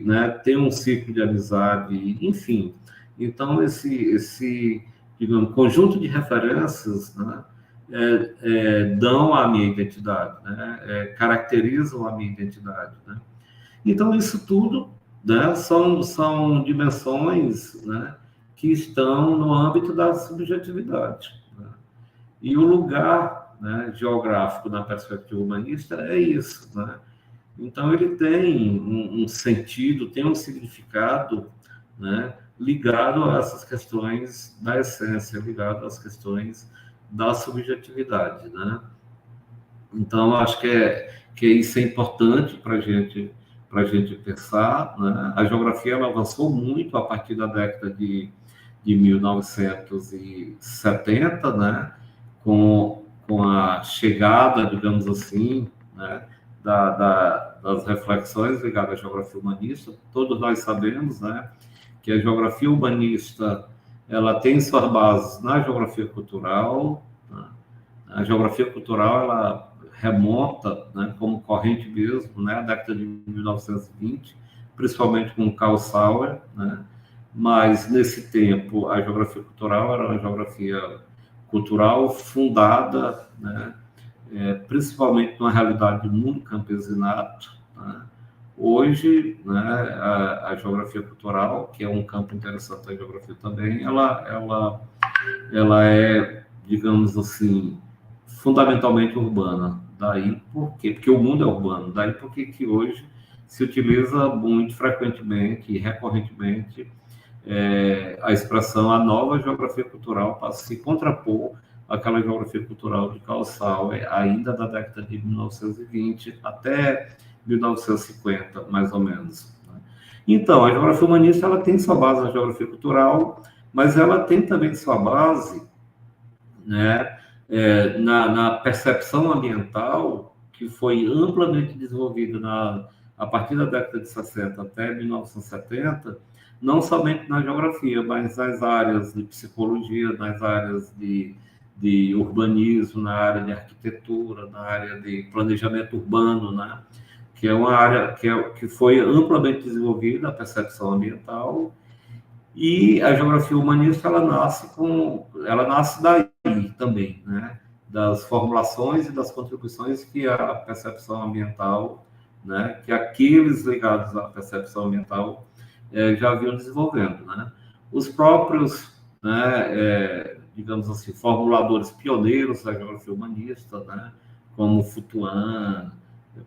S2: né, tem um ciclo de amizade, enfim. Então, esse digamos, conjunto de referências, né, dão a minha identidade, né, caracterizam a minha identidade, né? Então, isso tudo, né, são dimensões, né, que estão no âmbito da subjetividade, né? E o lugar, né, geográfico na perspectiva humanista é isso, né? Então, ele tem um sentido, tem um significado, né, ligado a essas questões da essência, ligado às questões da subjetividade, né? Então, acho que isso é importante para a gente pensar, né? A geografia ela avançou muito a partir da década de 1970, né? Com a chegada, digamos assim, né, das reflexões ligadas à geografia humanista. Todos nós sabemos, né, que a geografia humanista ela tem suas bases na geografia cultural, né? A geografia cultural ela remonta, né, como corrente mesmo, né, à década de 1920, principalmente com Karl Sauer, né? Mas nesse tempo a geografia cultural era uma geografia cultural fundada, né, principalmente na realidade do mundo campesinato, né? Hoje, né, a geografia cultural, que é um campo interessante da geografia também, ela é, digamos assim, fundamentalmente urbana. Daí por quê? Porque o mundo é urbano. Daí por que hoje se utiliza muito frequentemente e recorrentemente a expressão a nova geografia cultural para se contrapor àquela geografia cultural de Karl Sauer, ainda da década de 1920 até 1950, mais ou menos. Então, a geografia humanista ela tem sua base na geografia cultural, mas ela tem também sua base, né, na percepção ambiental, que foi amplamente desenvolvida a partir da década de 60 até 1970, não somente na geografia, mas nas áreas de psicologia, nas áreas de urbanismo, na área de arquitetura, na área de planejamento urbano, né? Que é uma área que foi amplamente desenvolvida, a percepção ambiental, e a geografia humanista ela nasce daí também, né? Das formulações e das contribuições que a percepção ambiental, né? Que aqueles ligados à percepção ambiental já vinham desenvolvendo, né? Os próprios, né, digamos assim, formuladores pioneiros da geografia humanista, né? Como Futuan,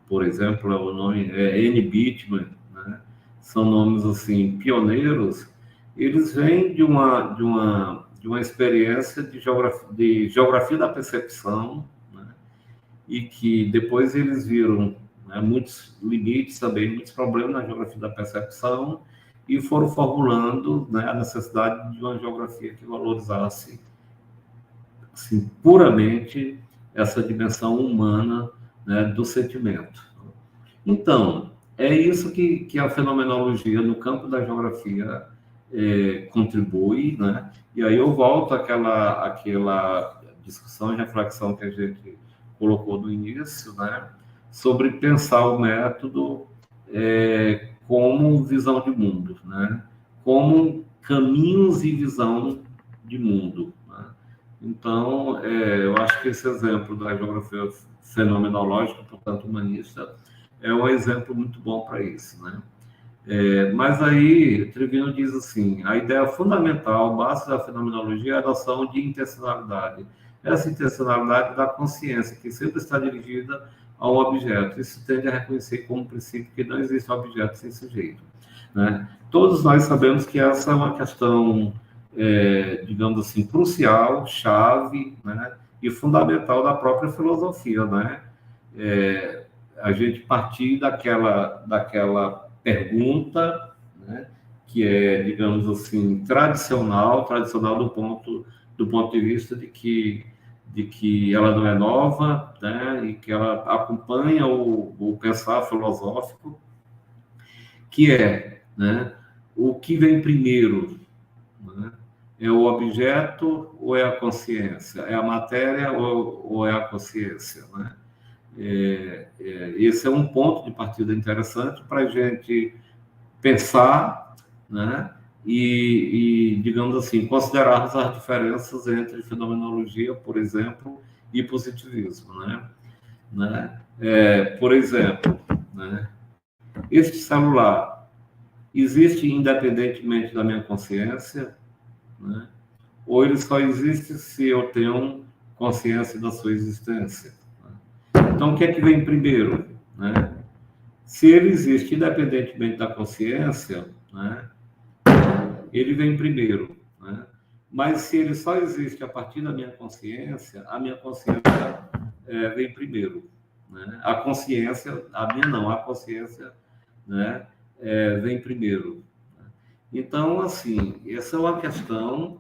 S2: por exemplo, o nome N. Beatman, né? São nomes assim pioneiros. Eles vêm de uma experiência de geografia da percepção, né? E que depois eles viram, né, muitos limites também, muitos problemas na geografia da percepção e foram formulando, né, a necessidade de uma geografia que valorizasse assim, puramente essa dimensão humana, né, do sentimento. Então, é isso que a fenomenologia no campo da geografia contribui, né? E aí eu volto àquela discussão e reflexão que a gente colocou no início, né? Sobre pensar o método como visão de mundo, né? Como caminhos e visão de mundo, né? Então, eu acho que esse exemplo da geografia fenomenológica, portanto humanista, é um exemplo muito bom para isso, né? Mas aí, Trevino diz assim, a ideia fundamental, base da fenomenologia, é a noção de intencionalidade. Essa intencionalidade da consciência, que sempre está dirigida ao objeto. Isso tende a reconhecer como princípio que não existe objeto sem sujeito, né? Todos nós sabemos que essa é uma questão, digamos assim, crucial, chave, né? E fundamental da própria filosofia, né? A gente partir daquela pergunta, né, que é, digamos assim, tradicional do ponto de vista de que ela não é nova, né, e que ela acompanha o pensar filosófico, que é, né, o que vem primeiro, né? É o objeto ou é a consciência? É a matéria ou é a consciência, né? Esse é um ponto de partida interessante para a gente pensar, né? E, digamos assim, considerarmos as diferenças entre fenomenologia, por exemplo, e positivismo, né? Por exemplo, né? Este celular existe independentemente da minha consciência, né? Ou ele só existe se eu tenho consciência da sua existência? Então, o que é que vem primeiro, né? Se ele existe independentemente da consciência, né, ele vem primeiro, né? Mas se ele só existe a partir da minha consciência, a minha consciência vem primeiro, né? A consciência, a minha não, a consciência, né, vem primeiro. Então, assim, essa é uma questão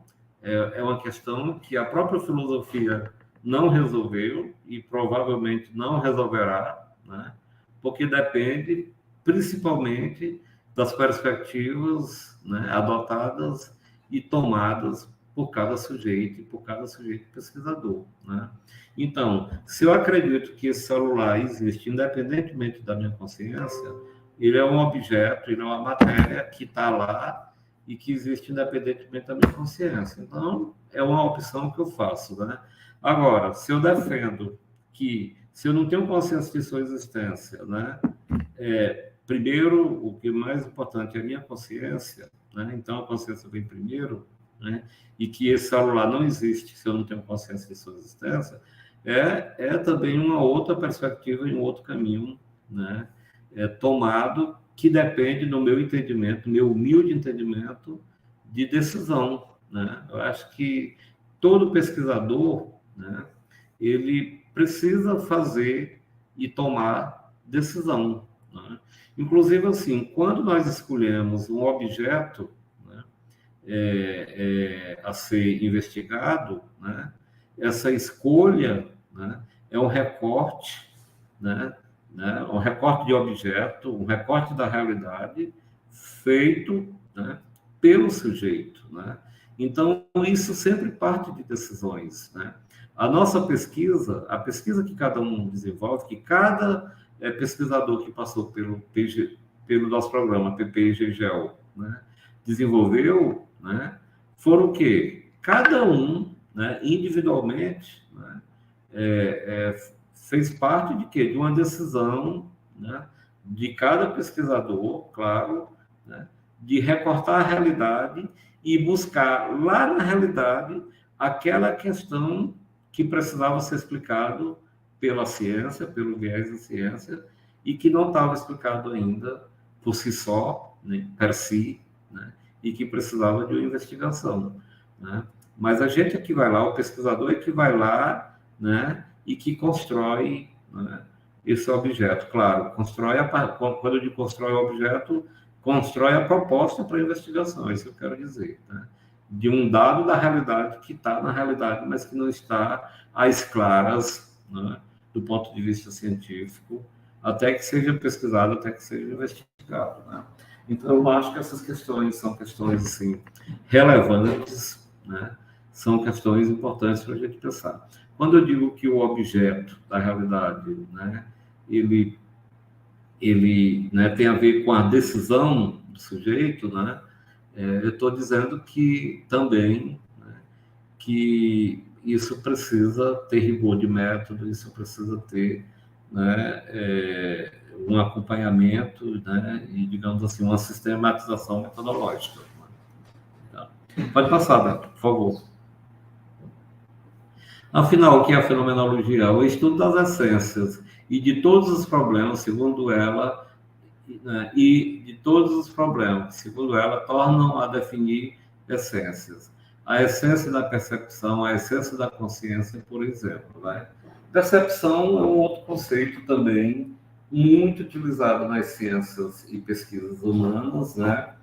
S2: que a própria filosofia não resolveu e provavelmente não resolverá, né? porque depende principalmente das perspectivas, né, adotadas e tomadas por cada sujeito e por cada sujeito pesquisador, né? Então, se eu acredito que esse celular existe independentemente da minha consciência, ele é um objeto, ele é uma matéria que está lá e que existe independentemente da minha consciência. Então, é uma opção que eu faço, né? Agora, se eu defendo que, se eu não tenho consciência de sua existência, né, primeiro, o que é mais importante é a minha consciência, né? Então, a consciência vem primeiro, né? E que esse celular não existe se eu não tenho consciência de sua existência, é também uma outra perspectiva e um outro caminho, né? Tomado, que depende do meu entendimento, meu humilde entendimento de decisão, né? Eu acho que todo pesquisador, né, ele precisa fazer e tomar decisão, né? Inclusive, assim, quando nós escolhemos um objeto, né, a ser investigado, né, essa escolha, né, é um recorte, né, um recorte de objeto, um recorte da realidade feito, né, pelo sujeito, né? Então, isso sempre parte de decisões, né? A nossa pesquisa, a pesquisa que cada um desenvolve, que cada pesquisador que passou pelo nosso programa PPI-GGEL, né, desenvolveu, né, foram o quê? Cada um, né, individualmente, né, fez parte de quê? De uma decisão, né, de cada pesquisador, claro, né, de recortar a realidade e buscar lá na realidade aquela questão que precisava ser explicado pela ciência, pelo viés da ciência, e que não estava explicado ainda por si só, né, per si, né, e que precisava de uma investigação, né? Mas a gente é que vai lá, o pesquisador é que vai lá, né, e que constrói, né, esse objeto. Claro, quando eu digo constrói o objeto, constrói a proposta para a investigação, é isso que eu quero dizer, né? De um dado da realidade que está na realidade, mas que não está às claras, né, do ponto de vista científico, até que seja pesquisado, até que seja investigado, né? Então, eu acho que essas questões são questões, assim, relevantes, né? São questões importantes para a gente pensar. Quando eu digo que o objeto da realidade, né, ele né, tem a ver com a decisão do sujeito, né, eu estou dizendo que também, né, que isso precisa ter rigor de método, isso precisa ter, né, um acompanhamento, né, e, digamos assim, uma sistematização metodológica. Tá? Pode passar, Beto, por favor. Afinal, o que é a fenomenologia? É o estudo das essências e de todos os problemas, segundo ela, né, e de todos os problemas, segundo ela, tornam a definir essências. A essência da percepção, a essência da consciência, por exemplo, né? Percepção é um outro conceito também muito utilizado nas ciências e pesquisas humanas, né?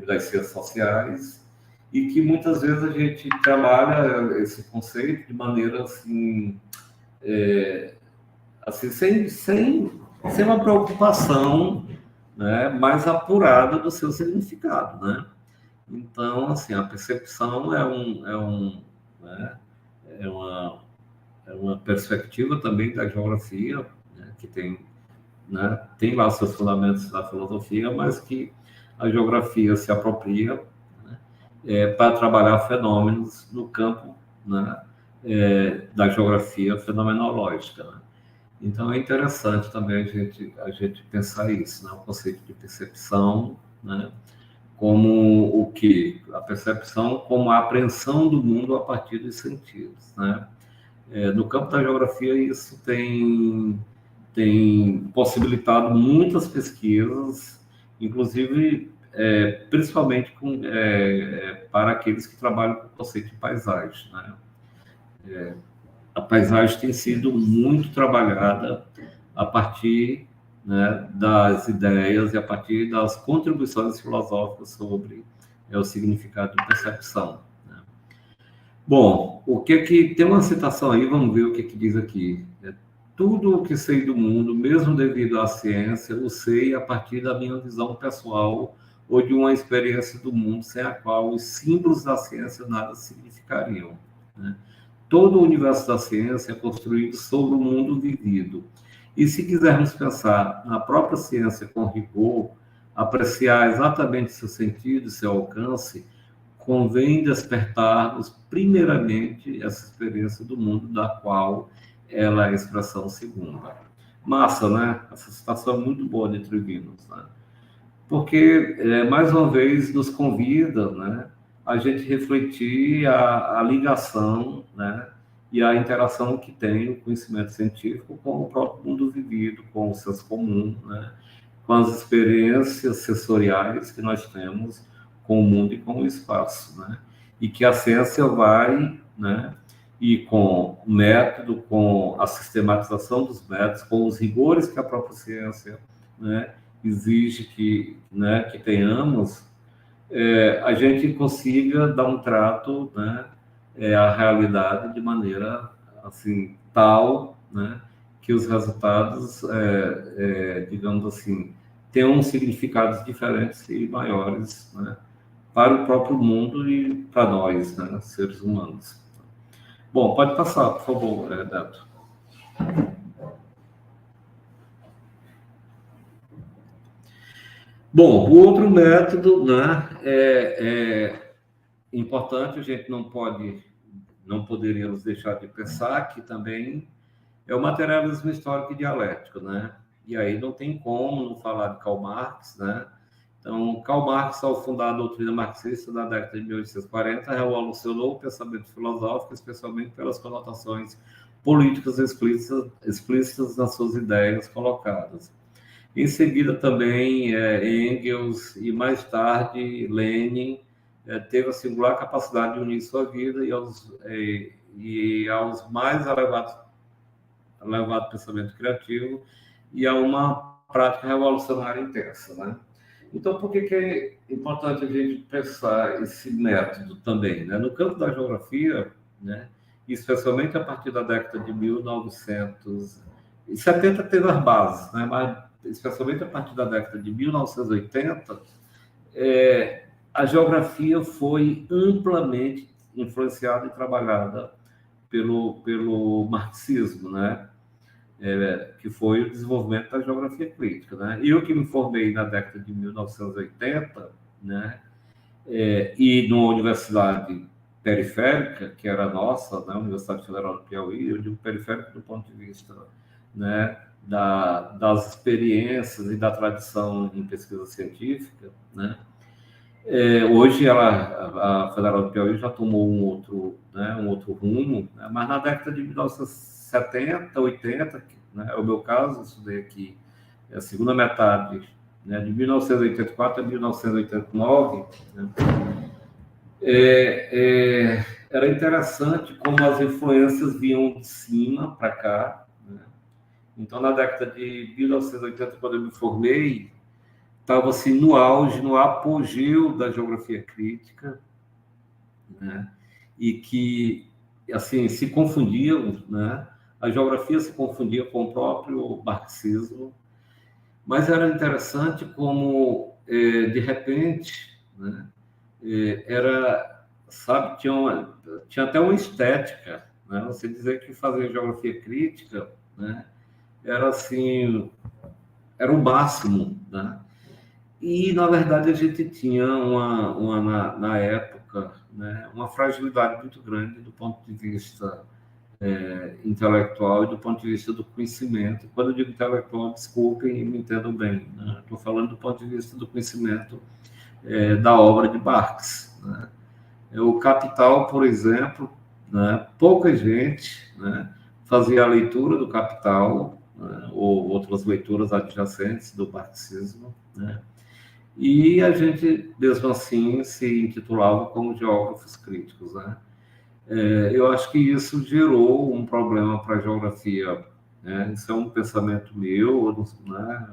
S2: Das ciências sociais, e que muitas vezes a gente trabalha esse conceito de maneira assim, assim sem uma preocupação, né, mais apurada do seu significado, né? Então, assim, a percepção né, é uma perspectiva também da geografia, né, que tem, né, tem lá seus fundamentos na filosofia, mas que a geografia se apropria, né, para trabalhar fenômenos no campo, né, da geografia fenomenológica, né? Então, é interessante também a gente pensar isso, né? O conceito de percepção, né? Como o quê? A percepção como a apreensão do mundo a partir dos sentidos, né? No campo da geografia, isso tem possibilitado muitas pesquisas, inclusive, principalmente para aqueles que trabalham com o conceito de paisagem, né? A paisagem tem sido muito trabalhada a partir, né, das ideias e a partir das contribuições filosóficas sobre o significado de percepção, né? Bom, o que tem uma citação aí, vamos ver o que diz aqui. tudo o que sei do mundo, mesmo devido à ciência, eu sei a partir da minha visão pessoal ou de uma experiência do mundo sem a qual os símbolos da ciência nada significariam, né? Todo o universo da ciência é construído sobre o mundo vivido. E se quisermos pensar na própria ciência com rigor, apreciar exatamente seu sentido e seu alcance, convém despertarmos, primeiramente, essa experiência do mundo da qual ela é a expressão segunda. Massa, né? Essa citação é muito boa de Trivinos, né? Porque, mais uma vez, nos convida, né, a gente refletir a ligação, né, e a interação que tem o conhecimento científico com o próprio mundo vivido, com o senso comum, né, com as experiências sensoriais que nós temos com o mundo e com o espaço, né, e que a ciência vai, né, e com o método, com a sistematização dos métodos, com os rigores que a própria ciência, né, exige né, que tenhamos, a gente consiga dar um trato, né, à realidade de maneira assim tal, né, que os resultados, digamos assim, tenham significados diferentes e maiores, né, para o próprio mundo e para nós, né, seres humanos. Bom, pode passar, por favor, Dato. Bom, o outro método, né, é importante, a gente não poderíamos deixar de pensar que também é o materialismo histórico e dialético, né? E aí não tem como não falar de Karl Marx, né? Então, Karl Marx, ao fundar a doutrina marxista na década de 1840, revolucionou o pensamento filosófico, especialmente pelas conotações políticas explícitas nas suas ideias colocadas. Em seguida, também, Engels e, mais tarde, Lenin teve a singular capacidade de unir sua vida e aos mais elevado pensamento criativo e a uma prática revolucionária intensa, né? Então, por que é importante a gente pensar esse método também, né? No campo da geografia, né, especialmente a partir da década de 1970 teve as bases, né? Mas especialmente a partir da década de 1980, a geografia foi amplamente influenciada e trabalhada pelo marxismo, né? Que foi o desenvolvimento da geografia crítica, né? Eu que me formei na década de 1980, né? E numa universidade periférica, que era a nossa, né? A Universidade Federal do Piauí, eu digo periférica do ponto de vista, né, das experiências e da tradição em pesquisa científica, né? Hoje a Federal do Piauí já tomou um outro rumo, né? Mas na década de 1970, 80, né, é o meu caso, eu estudei aqui a segunda metade, né, de 1984 a 1989, né? Era interessante como as influências vinham de cima para cá, né? Então, na década de 1980, quando eu me formei, estava assim, no auge, no apogeu da geografia crítica, né? E que, assim, se confundiam, né? A geografia se confundia com o próprio marxismo, mas era interessante como, de repente, né, sabe, tinha até uma estética, né? Você dizer que fazer geografia crítica, né, era assim, era o máximo, né? E, na verdade, a gente tinha na época, né, uma fragilidade muito grande do ponto de vista intelectual e do ponto de vista do conhecimento. Quando eu digo intelectual, desculpem e me entendam bem, né? Estou falando do ponto de vista do conhecimento da obra de Marx, né? O Capital, por exemplo, né, pouca gente, né, fazia a leitura do Capital, né, ou outras leituras adjacentes do marxismo, né? E a gente, mesmo assim, se intitulava como geógrafos críticos, né? Eu acho que isso gerou um problema para a geografia, né? Isso é um pensamento meu, né?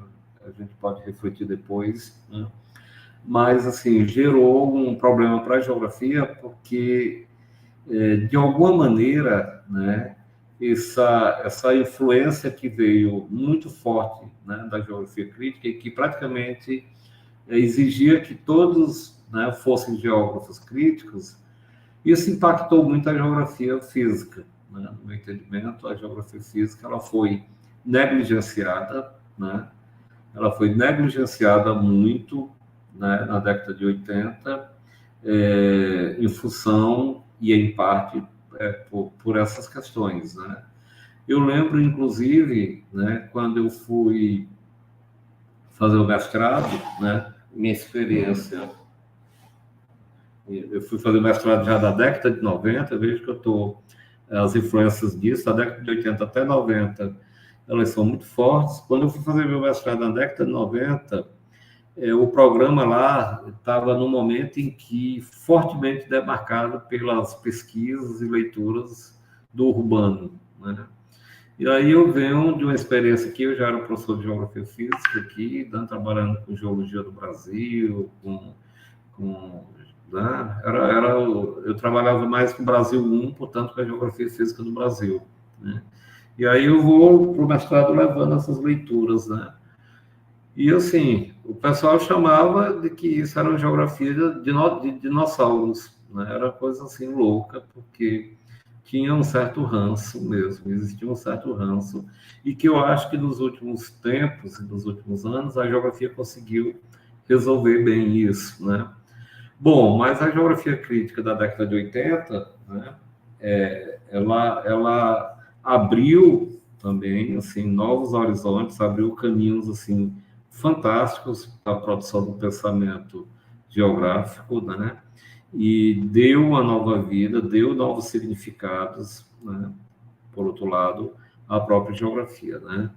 S2: A gente pode refletir depois, né? Mas, assim, gerou um problema para a geografia porque, de alguma maneira, né, essa influência que veio muito forte, né, da geografia crítica, e que praticamente exigia que todos, né, fossem geógrafos críticos. Isso impactou muito a geografia física, né? No meu entendimento, a geografia física ela foi negligenciada, né? Ela foi negligenciada muito, né, na década de 80, em função e em parte por essas questões, né? Eu lembro, inclusive, né, quando eu fui fazer o mestrado, né, minha experiência, eu fui fazer o mestrado já da década de 90, vejo que eu estou, as influências disso, da década de 80 até 90, elas são muito fortes. Quando eu fui fazer meu mestrado na década de 90, o programa lá estava no momento em que fortemente demarcado pelas pesquisas e leituras do urbano, né? E aí eu venho de uma experiência que eu já era professor de geografia física aqui, trabalhando com geologia do Brasil, né? Eu trabalhava mais com o Brasil 1, portanto, com a geografia física do Brasil, né? E aí eu vou para o mestrado levando essas leituras, né? E, assim, o pessoal chamava de que isso era uma geografia de dinossauros, né? Era coisa, assim, louca, porque tinha um certo ranço mesmo, existia um certo ranço, e que eu acho que nos últimos tempos, nos últimos anos, a geografia conseguiu resolver bem isso, né? Bom, mas a geografia crítica da década de 80, né, ela abriu também, assim, novos horizontes, abriu caminhos, assim, fantásticos para a produção do pensamento geográfico, né? E deu uma nova vida, deu novos significados, né? Por outro lado, à própria geografia, né?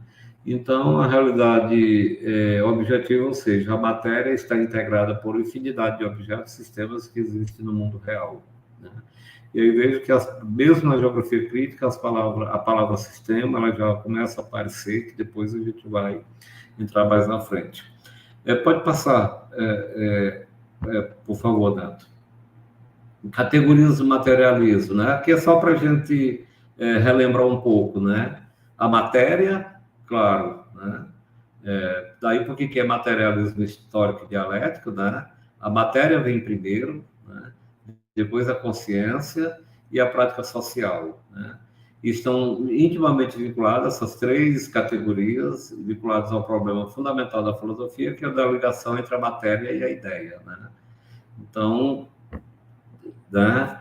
S2: Então, a realidade objetiva, ou seja, a matéria está integrada por infinidade de objetos e sistemas que existem no mundo real, né? E aí vejo que, mesmo na geografia crítica, a palavra sistema ela já começa a aparecer, que depois a gente vai entrar mais na frente. Pode passar, por favor, Neto. Categorias do materialismo, né? Aqui é só para a gente relembrar um pouco, né? A matéria, claro, né? Daí por que é materialismo histórico e dialético, né? A matéria vem primeiro, né? Depois a consciência e a prática social, né? Estão intimamente vinculadas essas três categorias, vinculadas ao problema fundamental da filosofia, que é a da ligação entre a matéria e a ideia, né? Então, né,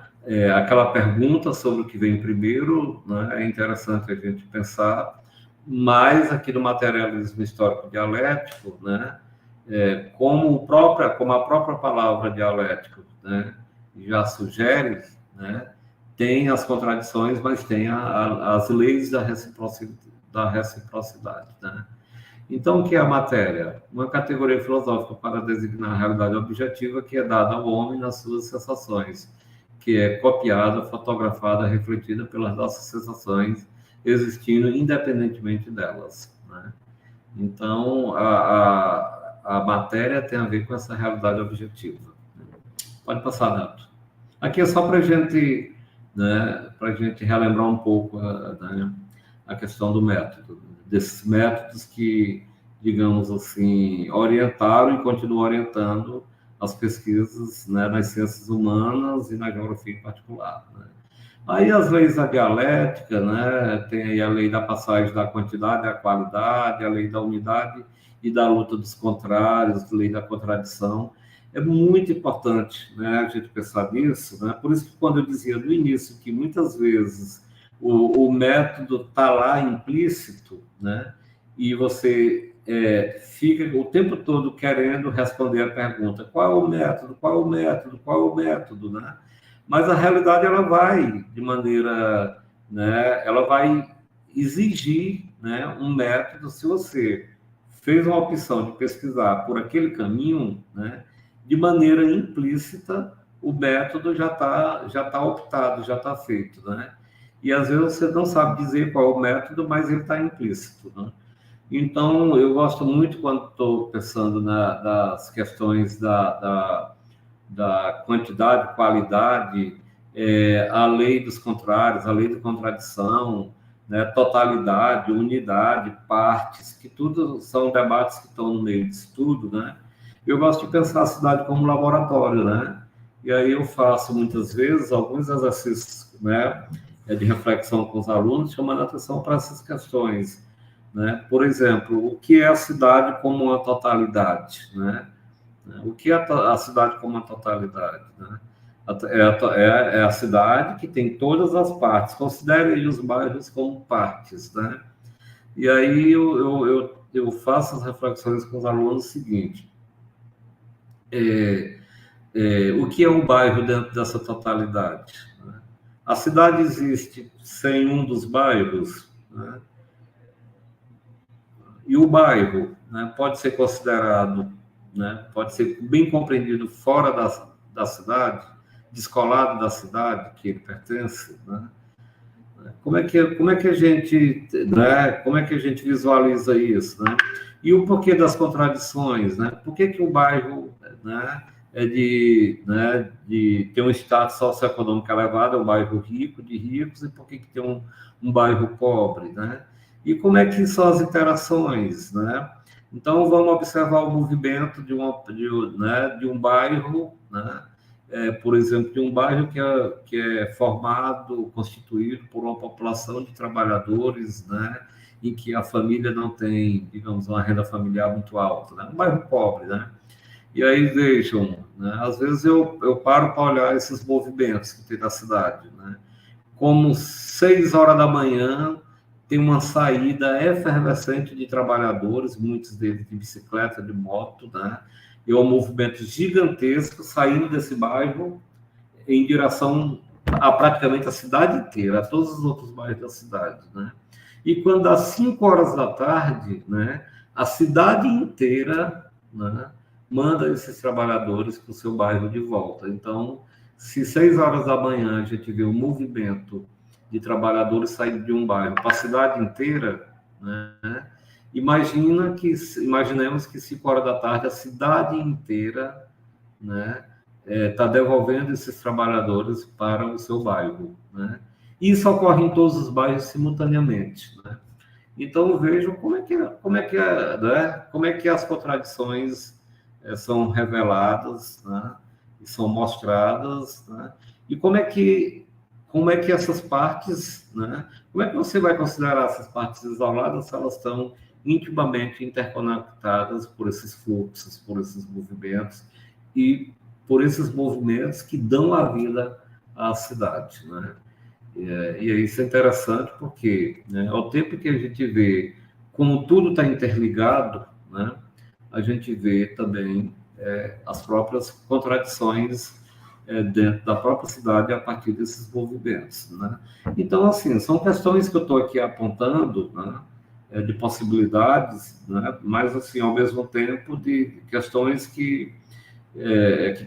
S2: aquela pergunta sobre o que vem primeiro, né, é interessante a gente pensar, mas aqui no materialismo histórico dialético, né, como a própria palavra dialético, né, já sugere, né, tem as contradições, mas tem as leis da reciprocidade, né? Então, o que é a matéria? Uma categoria filosófica para designar a realidade objetiva que é dada ao homem nas suas sensações, que é copiada, fotografada, refletida pelas nossas sensações, existindo independentemente delas, né? Então, a matéria tem a ver com essa realidade objetiva. Pode passar, Nato. Aqui é só para gente, né, para a gente relembrar um pouco né, a questão do método, desses métodos que, digamos assim, orientaram e continuam orientando as pesquisas, né, nas ciências humanas e na geografia em particular, né? Aí as leis da dialética, né, tem aí a lei da passagem da quantidade à qualidade, a lei da unidade e da luta dos contrários, a lei da contradição. É muito importante, né, a gente pensar nisso, né? Por isso que quando eu dizia no início que muitas vezes o método está lá implícito, né? E você fica o tempo todo querendo responder a pergunta: qual é o método? Qual é o método? Qual é o método, né? Mas a realidade ela vai de maneira, né? Ela vai exigir, né, um método. Se você fez uma opção de pesquisar por aquele caminho, né, de maneira implícita, o método já tá optado, já está feito, né? E às vezes você não sabe dizer qual é o método, mas ele está implícito, né? Então, eu gosto muito quando estou pensando nas questões da quantidade, qualidade, a lei dos contrários, a lei da contradição, né, totalidade, unidade, partes, que tudo são debates que estão no meio disso tudo, né? Eu gosto de pensar a cidade como laboratório, né? E aí eu faço, muitas vezes, alguns exercícios, né, de reflexão com os alunos, chamando a atenção para essas questões, né? Por exemplo, o que é a cidade como uma totalidade, né? O que é a cidade como uma totalidade, né? É a cidade que tem todas as partes. Considere aí os bairros como partes, né? E aí eu faço as reflexões com os alunos o seguinte: o que é um bairro dentro dessa totalidade, né? A cidade existe sem um dos bairros, né? E o bairro, né, pode ser considerado, né, pode ser bem compreendido fora da cidade, descolado da cidade que ele pertence, né? Como é que a gente, né, como é que a gente visualiza isso, né? E o porquê das contradições, né? Por que o bairro, né, de ter um status socioeconômico elevado, é um bairro rico, de ricos, e por que tem um bairro pobre, né? E como é que são as interações, né? Então, vamos observar o movimento de um bairro, né? Por exemplo, de um bairro que é formado, constituído por uma população de trabalhadores, né? Em que a família não tem, digamos, uma renda familiar muito alta, né? Um bairro pobre, né? E aí, vejam, né? Às vezes eu paro para olhar esses movimentos que tem na cidade, né? Como 6 horas da manhã tem uma saída efervescente de trabalhadores, muitos deles de bicicleta, de moto, né? E um movimento gigantesco saindo desse bairro em direção a praticamente a cidade inteira, a todos os outros bairros da cidade, né? E quando dá 5 horas da tarde, né, a cidade inteira, né, manda esses trabalhadores para o seu bairro de volta. Então, se 6 horas da manhã a gente vê um movimento de trabalhadores saindo de um bairro para a cidade inteira, né? Imaginemos que 5 horas da tarde a cidade inteira, né, está devolvendo esses trabalhadores para o seu bairro, né? Isso ocorre em todos os bairros simultaneamente, né? Então eu vejo como é que as contradições são reveladas, né, e são mostradas, né? E como é que essas partes, né? Como é que você vai considerar essas partes isoladas se elas estão intimamente interconectadas por esses fluxos, por esses movimentos e por esses movimentos que dão a vida à cidade, né? E isso é interessante porque, né, ao tempo que a gente vê como tudo está interligado, né, a gente vê também as próprias contradições dentro da própria cidade a partir desses movimentos, né? Então, assim, são questões que eu estou aqui apontando, né, de possibilidades, né, mas, assim, ao mesmo tempo, de questões que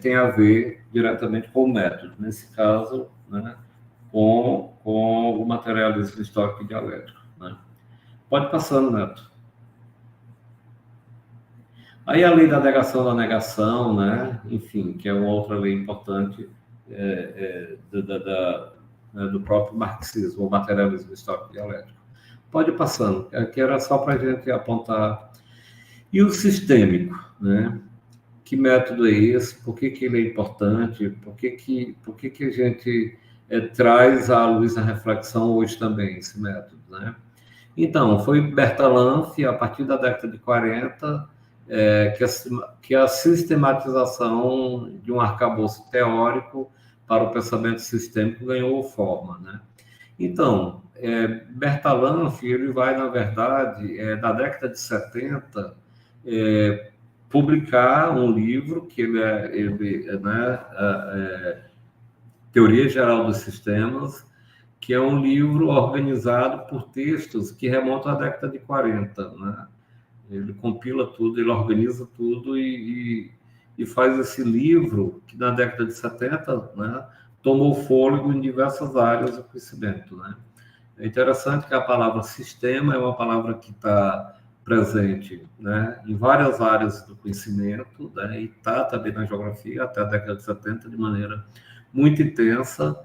S2: têm a ver diretamente com o método, nesse caso, né, com o materialismo histórico e dialético, né? Pode passando, Neto. Aí a lei da negação, né? Enfim, que é uma outra lei importante do próprio marxismo, o materialismo histórico dialético. Pode ir passando, que era só para a gente apontar. E o sistêmico, né? Que método é esse? Por que ele é importante? Por que a gente traz à luz a reflexão hoje também, esse método, né? Então, foi Bertalanffy, a partir da década de 40, que a sistematização de um arcabouço teórico para o pensamento sistêmico ganhou forma, né? Então, Bertalanffy, ele vai, na verdade, da década de 70, publicar um livro que Teoria Geral dos Sistemas, que é um livro organizado por textos que remontam à década de 40, né? Ele compila tudo, ele organiza tudo e faz esse livro que, na década de 70, né, tomou fôlego em diversas áreas do conhecimento, né? É interessante que a palavra sistema é uma palavra que está presente, né, em várias áreas do conhecimento, né, e está também na geografia até a década de 70 de maneira muito intensa,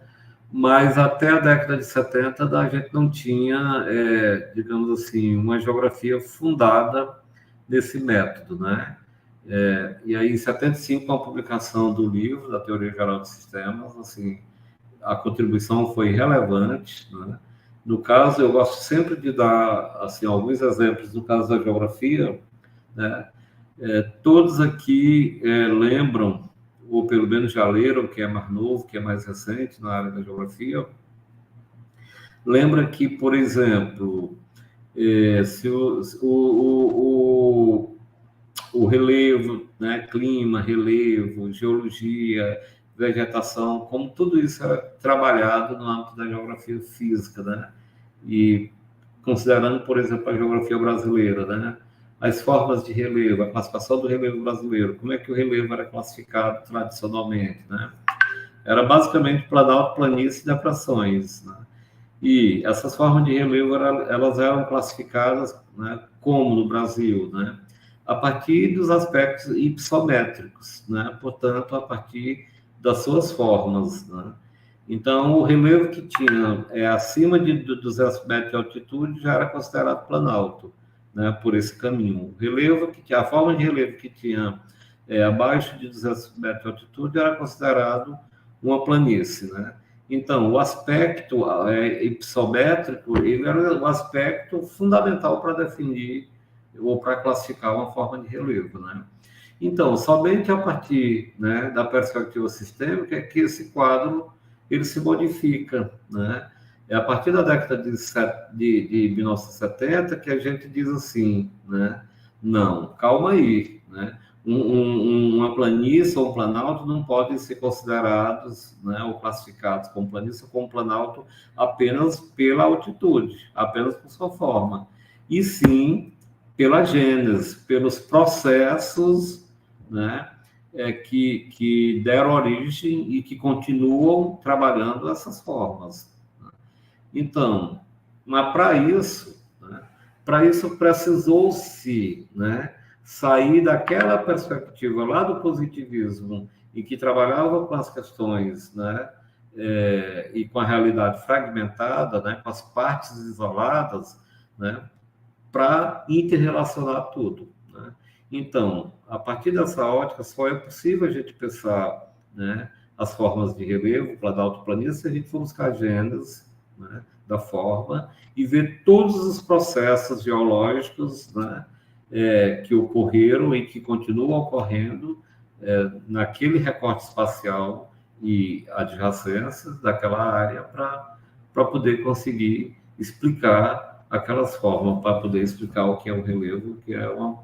S2: mas até a década de 70 a gente não tinha, digamos assim, uma geografia fundada nesse método, né? E aí, em 75, com a publicação do livro, da Teoria Geral de Sistemas, assim, a contribuição foi relevante, né? No caso, eu gosto sempre de dar, assim, alguns exemplos. No caso da geografia, né? Todos aqui lembram, ou pelo menos já leram, que é mais novo, que é mais recente na área da geografia, lembra que, por exemplo, se o relevo, né, clima, relevo, geologia, vegetação, como tudo isso é trabalhado no âmbito da geografia física, né? E considerando, por exemplo, a geografia brasileira, né? As formas de relevo, a classificação do relevo brasileiro, como é que o relevo era classificado tradicionalmente, né? Era basicamente planalto, planície e depressões, né? E essas formas de relevo, elas eram classificadas, né, como no Brasil, né? A partir dos aspectos ipsométricos, né? Portanto, a partir das suas formas, né? Então, o relevo que tinha acima de 200 metros de altitude já era considerado planalto, né? Por esse caminho. O relevo que tinha, a forma de relevo que tinha abaixo de 200 metros de altitude era considerado uma planície, né? Então, o aspecto ipsométrico, ele era o aspecto fundamental para definir ou para classificar uma forma de relevo, né? Então, somente a partir, né, da perspectiva sistêmica é que esse quadro ele se modifica, né? É a partir da década de 1970 que a gente diz assim, né? Não, calma aí, né? Uma planície ou um planalto não podem ser considerados, né, ou classificados como planície ou como planalto apenas pela altitude, apenas por sua forma, e sim pela gênese, pelos processos, né, que deram origem e que continuam trabalhando essas formas. Então, mas para isso precisou-se, né, sair daquela perspectiva lá do positivismo e que trabalhava com as questões, né, e com a realidade fragmentada, né, com as partes isoladas, né, para interrelacionar tudo, né? Então, a partir dessa ótica, só é possível a gente pensar, né, as formas de relevo, planalto, planície, se a gente for buscar agendas, né, da forma e ver todos os processos geológicos, né, que ocorreram e que continuam ocorrendo naquele recorte espacial e adjacências daquela área para poder conseguir explicar aquelas formas, para poder explicar o que é um relevo, o que é o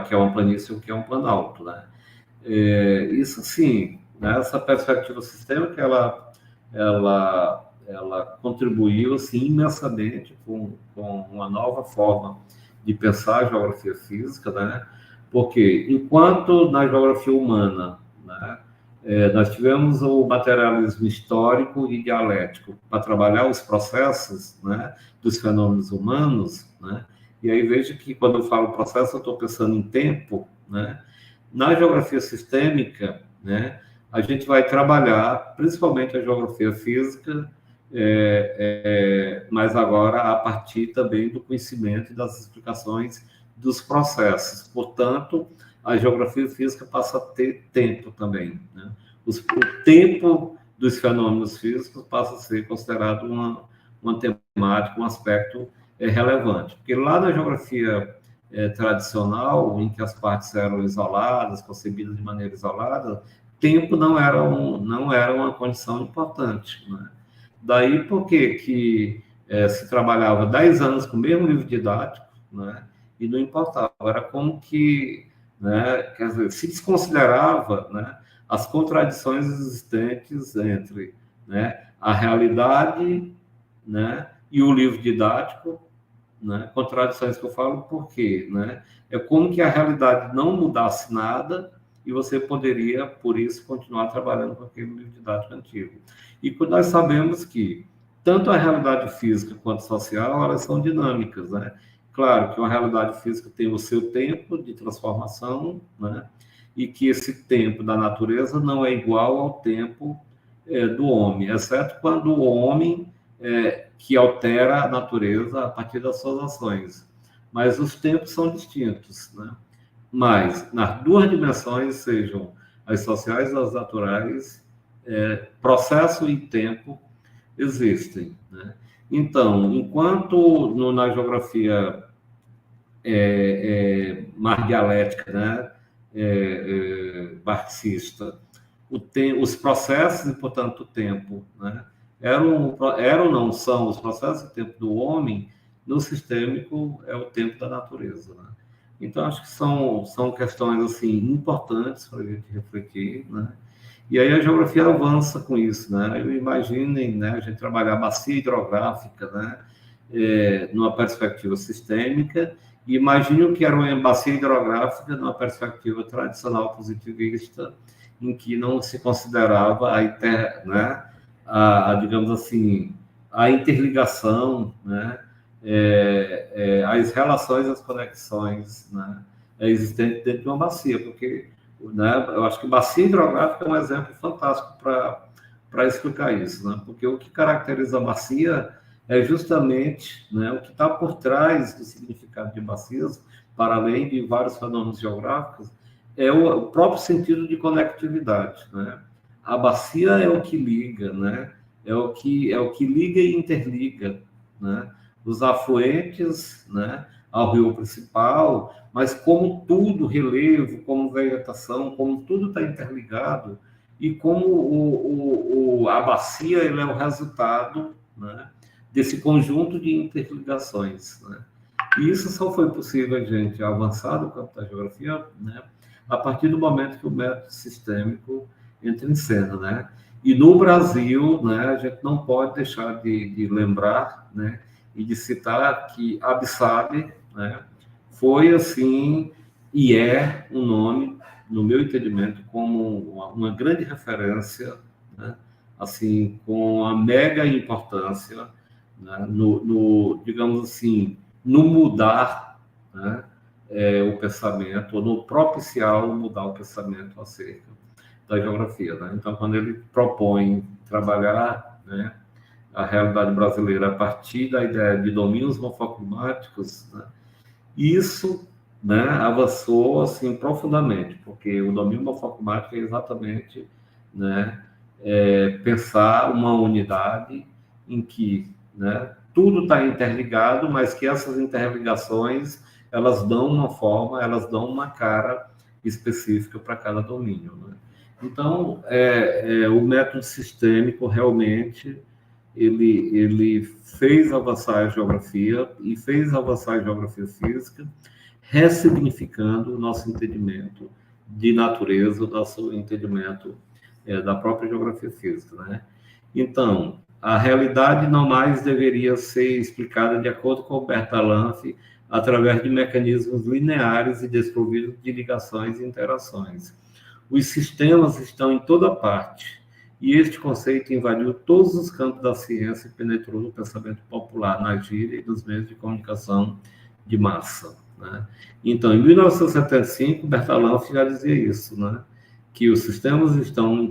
S2: que é uma planície, o que é um planalto, né? Isso sim, né, essa perspectiva sistêmica, ela contribuiu assim, imensamente com uma nova forma de pensar a geografia física, né? Porque enquanto na geografia humana, né, nós tivemos o materialismo histórico e dialético para trabalhar os processos, né, dos fenômenos humanos, né? E aí veja que quando eu falo processo, eu estou pensando em tempo, né? Na geografia sistêmica, né, a gente vai trabalhar principalmente a geografia física, mas agora a partir também do conhecimento e das explicações dos processos. Portanto, a geografia física passa a ter tempo também, né? O tempo dos fenômenos físicos passa a ser considerado uma temática, um aspecto relevante. Porque lá na geografia tradicional, em que as partes eram isoladas, concebidas de maneira isolada, tempo não era uma condição importante, né? Daí porque que se trabalhava 10 anos com o mesmo livro didático, né? E não importava, era como que, né, quer dizer, se desconsiderava, né, as contradições existentes entre, né, a realidade, né, e o livro didático, né? Contradições que eu falo por quê, né? É como que a realidade não mudasse nada e você poderia, por isso, continuar trabalhando com aquele livro didático antigo. E nós sabemos que tanto a realidade física quanto social, elas são dinâmicas, né? Claro que uma realidade física tem o seu tempo de transformação, né? e que esse tempo da natureza não é igual ao tempo do homem, exceto quando o homem que altera a natureza a partir das suas ações. Mas os tempos são distintos, né? Mas nas duas dimensões, sejam as sociais e as naturais, processo e tempo existem, né? Então, enquanto na geografia mais dialética, né, marxista, os processos e, portanto, o tempo, né, não são os processos e tempo do homem, no sistêmico é o tempo da natureza, né? Então, acho que são questões assim importantes para a gente refletir, né? E aí a geografia avança com isso, né? Imaginem, né, a gente trabalhar a bacia hidrográfica, né, numa perspectiva sistêmica, e imagine o que era uma bacia hidrográfica numa perspectiva tradicional positivista, em que não se considerava digamos assim, a interligação, né, as relações, as conexões, né, existentes dentro de uma bacia, porque, né, eu acho que bacia hidrográfica é um exemplo fantástico para explicar isso, né, porque o que caracteriza a bacia é justamente, né, o que está por trás do significado de bacias, para além de vários fenômenos geográficos, é o próprio sentido de conectividade, né? A bacia é o que liga, né? É o que liga e interliga, né, os afluentes, né, ao rio principal, mas como tudo, relevo, como vegetação, como tudo está interligado, e como a bacia ele é o resultado, né, desse conjunto de interligações, né? E isso só foi possível a gente avançar no campo da geografia, né, a partir do momento que o método sistêmico entra em cena, né? E no Brasil, né, a gente não pode deixar de lembrar, né, e de citar que Abissali, né, foi assim e é um nome, no meu entendimento, como uma grande referência, né, assim, com a mega importância, né, digamos assim, no mudar, né, o pensamento, ou no propiciar mudar o pensamento acerca da geografia, né? Então, quando ele propõe trabalhar, né, a realidade brasileira a partir da ideia de domínios morfoclimáticos, né, isso, né, avançou assim profundamente, porque o domínio morfoclimático é exatamente, né, pensar uma unidade em que, né, tudo está interligado, mas que essas interligações elas dão uma forma, elas dão uma cara específica para cada domínio, né? Então, o método sistêmico realmente ele fez avançar a geografia e fez avançar a geografia física, ressignificando o nosso entendimento de natureza, o nosso entendimento da própria geografia física, né? Então, a realidade não mais deveria ser explicada de acordo com o Bertalanffy, através de mecanismos lineares e desprovidos de ligações e interações. Os sistemas estão em toda parte, e este conceito invadiu todos os campos da ciência e penetrou no pensamento popular, na gíria e nos meios de comunicação de massa, né? Então, em 1975, Bertalanffy já dizia isso, né, que os sistemas estão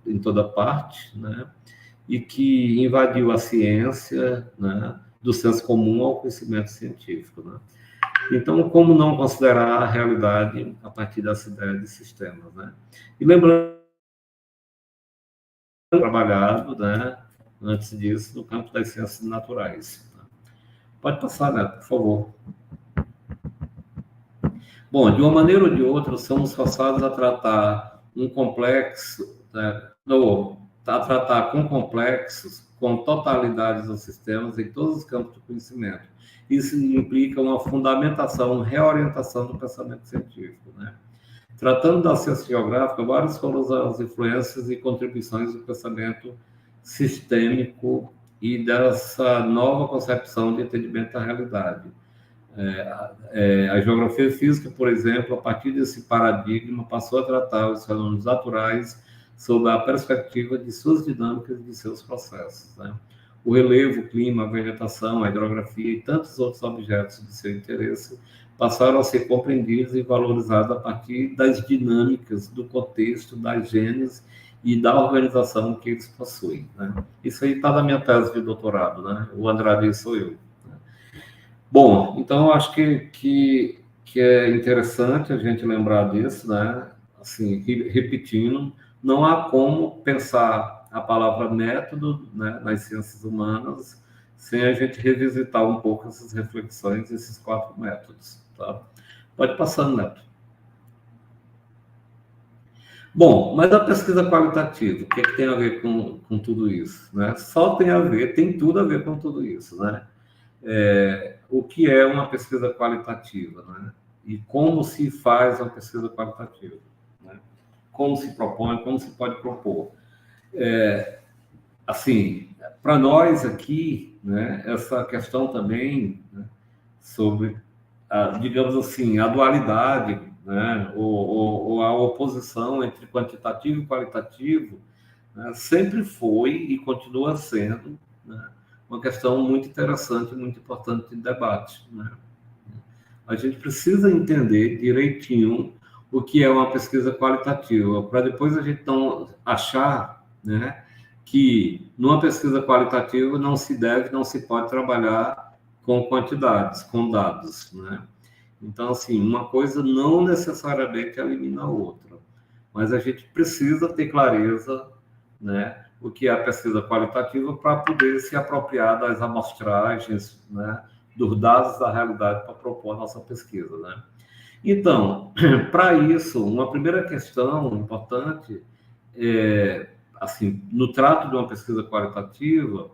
S2: em toda parte, né, e que invadiu a ciência, né, do senso comum ao conhecimento científico, né? Então, como não considerar a realidade a partir dessa ideia de sistemas, né? E lembrando, trabalhado, né, antes disso, no campo das ciências naturais. Pode passar, Neto, por favor. Bom, de uma maneira ou de outra, somos forçados a tratar um complexo, né, a tratar com complexos, com totalidades dos sistemas em todos os campos do conhecimento. Isso implica uma fundamentação, reorientação do pensamento científico, né? Tratando da ciência geográfica, várias foram as influências e contribuições do pensamento sistêmico e dessa nova concepção de entendimento da realidade. A geografia física, por exemplo, a partir desse paradigma, passou a tratar os fenômenos naturais sob a perspectiva de suas dinâmicas e de seus processos, né? O relevo, o clima, a vegetação, a hidrografia e tantos outros objetos de seu interesse passaram a ser compreendidos e valorizados a partir das dinâmicas, do contexto, das genes e da organização que eles possuem, né? Isso aí está na minha tese de doutorado, né? O Andrade sou eu. Né? Bom, então eu acho que é interessante a gente lembrar disso, né? Assim, repetindo, não há como pensar a palavra método, né, nas ciências humanas sem a gente revisitar um pouco essas reflexões, esses 4 métodos, tá? Pode passar, Neto. Bom, mas a pesquisa qualitativa, o que é que tem a ver com tudo isso, né? Só tem a ver, tem tudo a ver com tudo isso, né? O que é uma pesquisa qualitativa, né? E como se faz uma pesquisa qualitativa, né? Como se propõe, como se pode propor. Assim, para nós aqui, né, essa questão também, né, sobre, digamos assim, a dualidade, né, ou a oposição entre quantitativo e qualitativo, né, sempre foi e continua sendo, né, uma questão muito interessante, muito importante de debate, né? A gente precisa entender direitinho o que é uma pesquisa qualitativa, para depois a gente não achar, né, que numa pesquisa qualitativa não se pode trabalhar com quantidades, com dados, né? Então, assim, uma coisa não necessariamente elimina a outra, mas a gente precisa ter clareza, né, o que é a pesquisa qualitativa para poder se apropriar das amostragens, né, dos dados da realidade para propor a nossa pesquisa, né? Então, para isso, uma primeira questão importante assim, no trato de uma pesquisa qualitativa,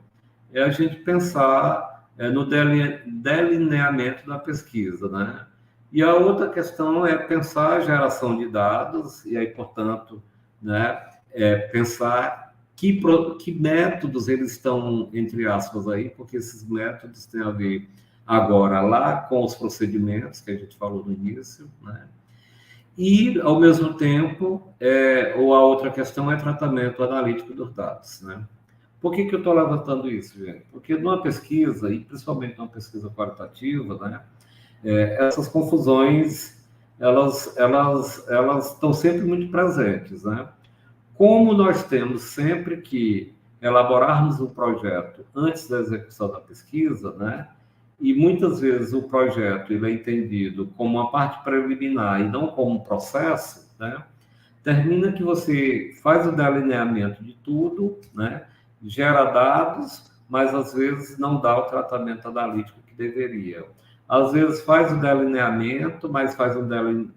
S2: é a gente pensar no delineamento da pesquisa, né? E a outra questão é pensar a geração de dados, e aí, portanto, né, pensar que métodos eles estão, entre aspas, aí, porque esses métodos têm a ver agora lá com os procedimentos que a gente falou no início, né? E, ao mesmo tempo, ou a outra questão é tratamento analítico dos dados, né? Por que eu estou levantando isso, gente? Porque numa pesquisa, e principalmente numa pesquisa qualitativa, né, essas confusões, elas estão sempre muito presentes, né? Como nós temos sempre que elaborarmos um projeto antes da execução da pesquisa, né? E muitas vezes o projeto ele é entendido como uma parte preliminar e não como um processo, né? Termina que você faz o delineamento de tudo, né? Gera dados, mas às vezes não dá o tratamento analítico que deveria. Às vezes faz o delineamento, mas faz um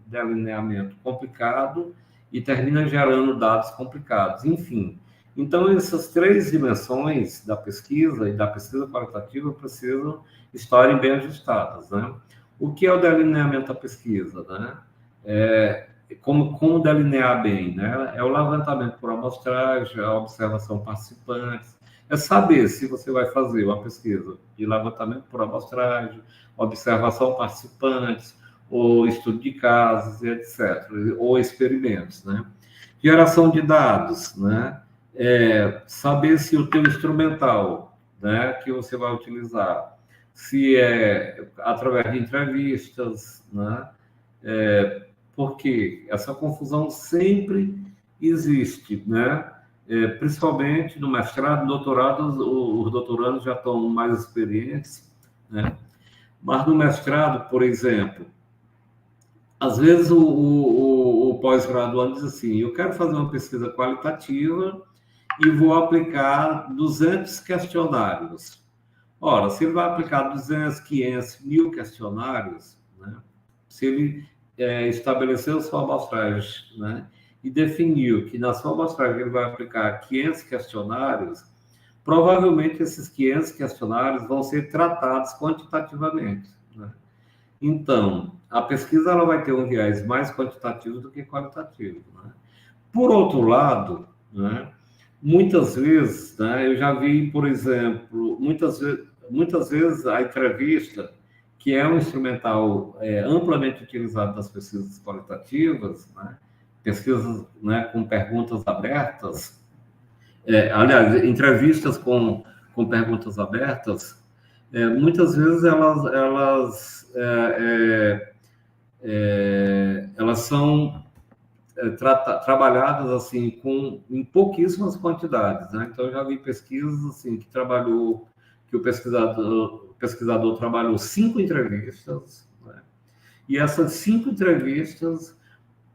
S2: delineamento complicado e termina gerando dados complicados. Enfim, então essas 3 dimensões da pesquisa e da pesquisa qualitativa precisam estarem bem ajustadas, né? O que é o delineamento da pesquisa, né? Como delinear bem, né? É o levantamento por amostragem, a observação participantes, é saber se você vai fazer uma pesquisa de levantamento por amostragem, observação participantes, ou estudo de casos, etc., ou experimentos, né? Geração de dados, né? Saber se o teu instrumental, né, que você vai utilizar, se é através de entrevistas, né? Porque essa confusão sempre existe, né? Principalmente no mestrado, doutorado, os doutorandos já estão mais experientes, né? Mas no mestrado, por exemplo, às vezes o pós-graduando diz assim, eu quero fazer uma pesquisa qualitativa e vou aplicar 200 questionários. Ora, se ele vai aplicar 200, 500, 1000 questionários, né? Se ele estabeleceu sua amostragem, né, e definiu que na sua amostragem ele vai aplicar 500 questionários, provavelmente esses 500 questionários vão ser tratados quantitativamente, né? Então, a pesquisa ela vai ter um viés mais quantitativo do que qualitativo, né? Por outro lado, né, muitas vezes, né, eu já vi, por exemplo, muitas vezes a entrevista, que é um instrumental amplamente utilizado nas pesquisas qualitativas, né, pesquisas, né, com perguntas abertas, aliás, entrevistas com perguntas abertas, muitas vezes elas elas são trabalhadas assim em pouquíssimas quantidades, né? Então, eu já vi pesquisas assim que o pesquisador trabalhou 5 entrevistas, né? E essas 5 entrevistas,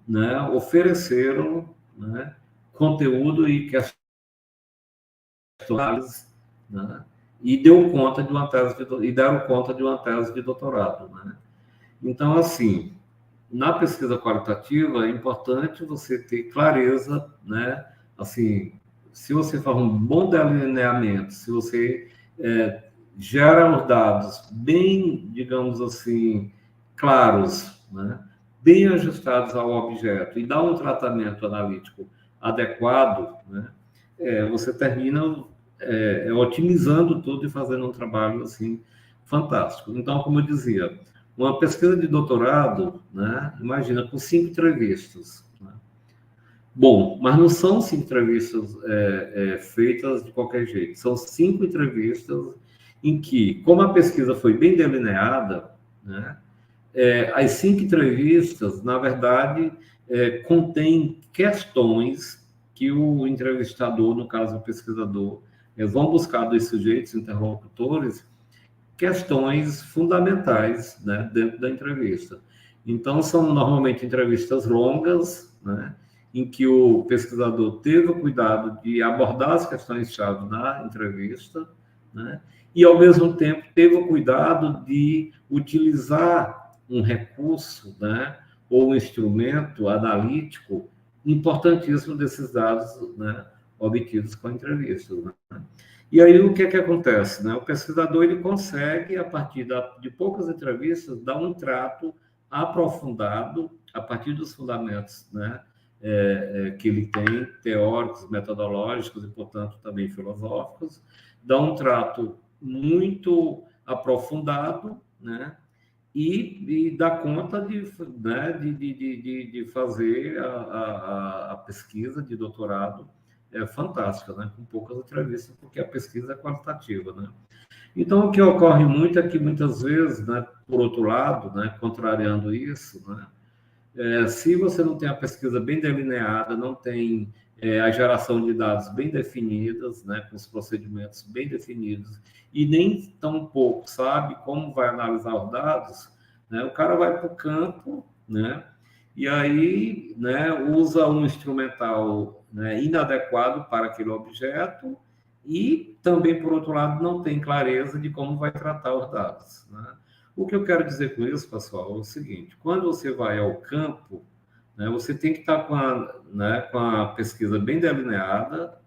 S2: né, ofereceram, né, conteúdo e questões, né, e deram conta de uma tese de doutorado, né? Então, assim, na pesquisa qualitativa é importante você ter clareza, né? Assim, se você faz um bom delineamento, se você gera os dados bem, digamos assim, claros, né? Bem ajustados ao objeto e dá um tratamento analítico adequado, né? Você termina otimizando tudo e fazendo um trabalho assim fantástico. Então, como eu dizia, uma pesquisa de doutorado, né? Imagina, com 5 entrevistas. Né? Bom, mas não são 5 entrevistas feitas de qualquer jeito. São 5 entrevistas em que, como a pesquisa foi bem delineada, né? As 5 entrevistas, na verdade, contêm questões que o entrevistador, no caso o pesquisador, vão buscar dos sujeitos interlocutores questões fundamentais, né, dentro da entrevista. Então, são normalmente entrevistas longas, né, em que o pesquisador teve o cuidado de abordar as questões-chave na entrevista, né, e, ao mesmo tempo, teve o cuidado de utilizar um recurso, né, ou um instrumento analítico importantíssimo desses dados, né, obtidos com a entrevista. Né? E aí, o que é que acontece? Né? O pesquisador ele consegue, a partir de poucas entrevistas, dar um trato aprofundado, a partir dos fundamentos, né, que ele tem, teóricos, metodológicos e, portanto, também filosóficos, dá um trato muito aprofundado, né, e dá conta né, de fazer a pesquisa de doutorado fantástica, né? Com poucas entrevistas, porque a pesquisa é qualitativa, né? Então, o que ocorre muito é que, muitas vezes, né, por outro lado, né, contrariando isso, né, se você não tem a pesquisa bem delineada, não tem a geração de dados bem definidas, né, com os procedimentos bem definidos, e nem tão pouco sabe como vai analisar os dados, né, o cara vai para o campo, né, e aí, né, usa um instrumental, né, inadequado para aquele objeto e também, por outro lado, não tem clareza de como vai tratar os dados. Né? O que eu quero dizer com isso, pessoal, é o seguinte: quando você vai ao campo, né, você tem que estar com a pesquisa bem delineada,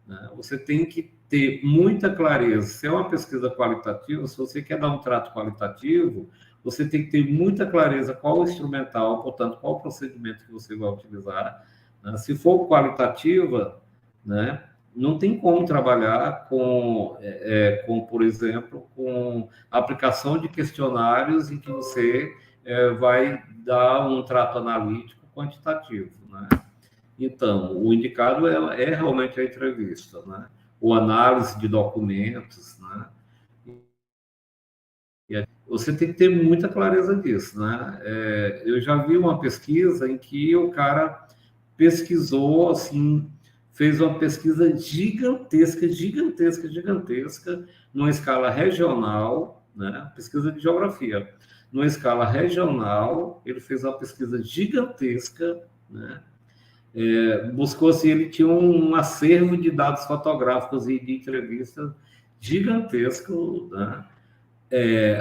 S2: né, você tem que ter muita clareza. Se é uma pesquisa qualitativa, se você quer dar um trato qualitativo, você tem que ter muita clareza qual o instrumental, portanto, qual o procedimento que você vai utilizar. Né? Se for qualitativa, né, não tem como trabalhar com, por exemplo, com aplicação de questionários em que você vai dar um trato analítico quantitativo. Né? Então, o indicado é realmente a entrevista, né? Ou análise de documentos, né? Você tem que ter muita clareza disso, né? Eu já vi uma pesquisa em que o cara pesquisou, assim, fez uma pesquisa gigantesca, numa escala regional, né? Pesquisa de geografia. Numa escala regional, ele fez uma pesquisa gigantesca, né? Buscou, assim, ele tinha um acervo de dados fotográficos e de entrevistas gigantesco, né?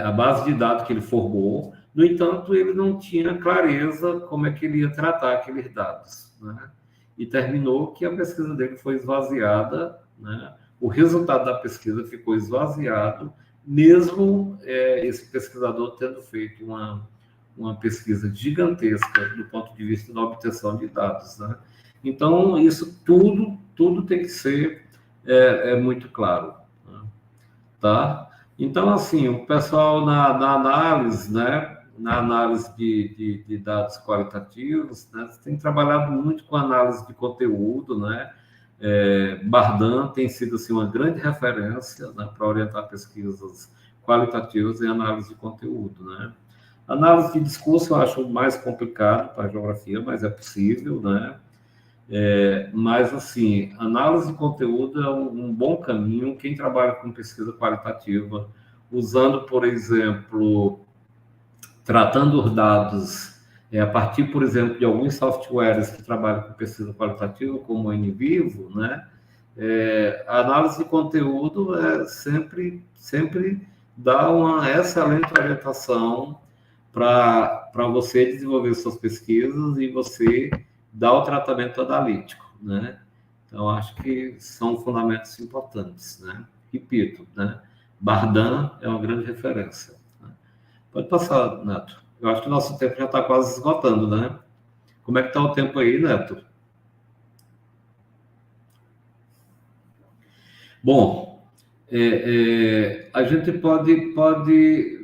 S2: A base de dados que ele formou. No entanto, ele não tinha clareza como é que ele ia tratar aqueles dados, né? E terminou que a pesquisa dele foi esvaziada, né? O resultado da pesquisa ficou esvaziado, mesmo esse pesquisador tendo feito uma pesquisa gigantesca do ponto de vista da obtenção de dados, né? Então, isso tudo tem que ser muito claro, né? Tá? Então, assim, o pessoal na análise, né, na análise de dados qualitativos, né, tem trabalhado muito com análise de conteúdo, né? Bardan tem sido, assim, uma grande referência, né, para orientar pesquisas qualitativas em análise de conteúdo, né? Análise de discurso eu acho mais complicado para a geografia, mas é possível, né? Mas, assim, análise de conteúdo é um bom caminho. Quem trabalha com pesquisa qualitativa, usando, por exemplo, tratando os dados a partir, por exemplo, de alguns softwares que trabalham com pesquisa qualitativa, como o NVivo, né? A análise de conteúdo sempre dá uma excelente orientação para você desenvolver suas pesquisas e você dar o tratamento analítico, né? Então, acho que são fundamentos importantes, né? Repito, né? Bardan é uma grande referência. Né? Pode passar, Neto. Eu acho que o nosso tempo já está quase esgotando, né? Como é que está o tempo aí, Neto? Bom, a gente pode...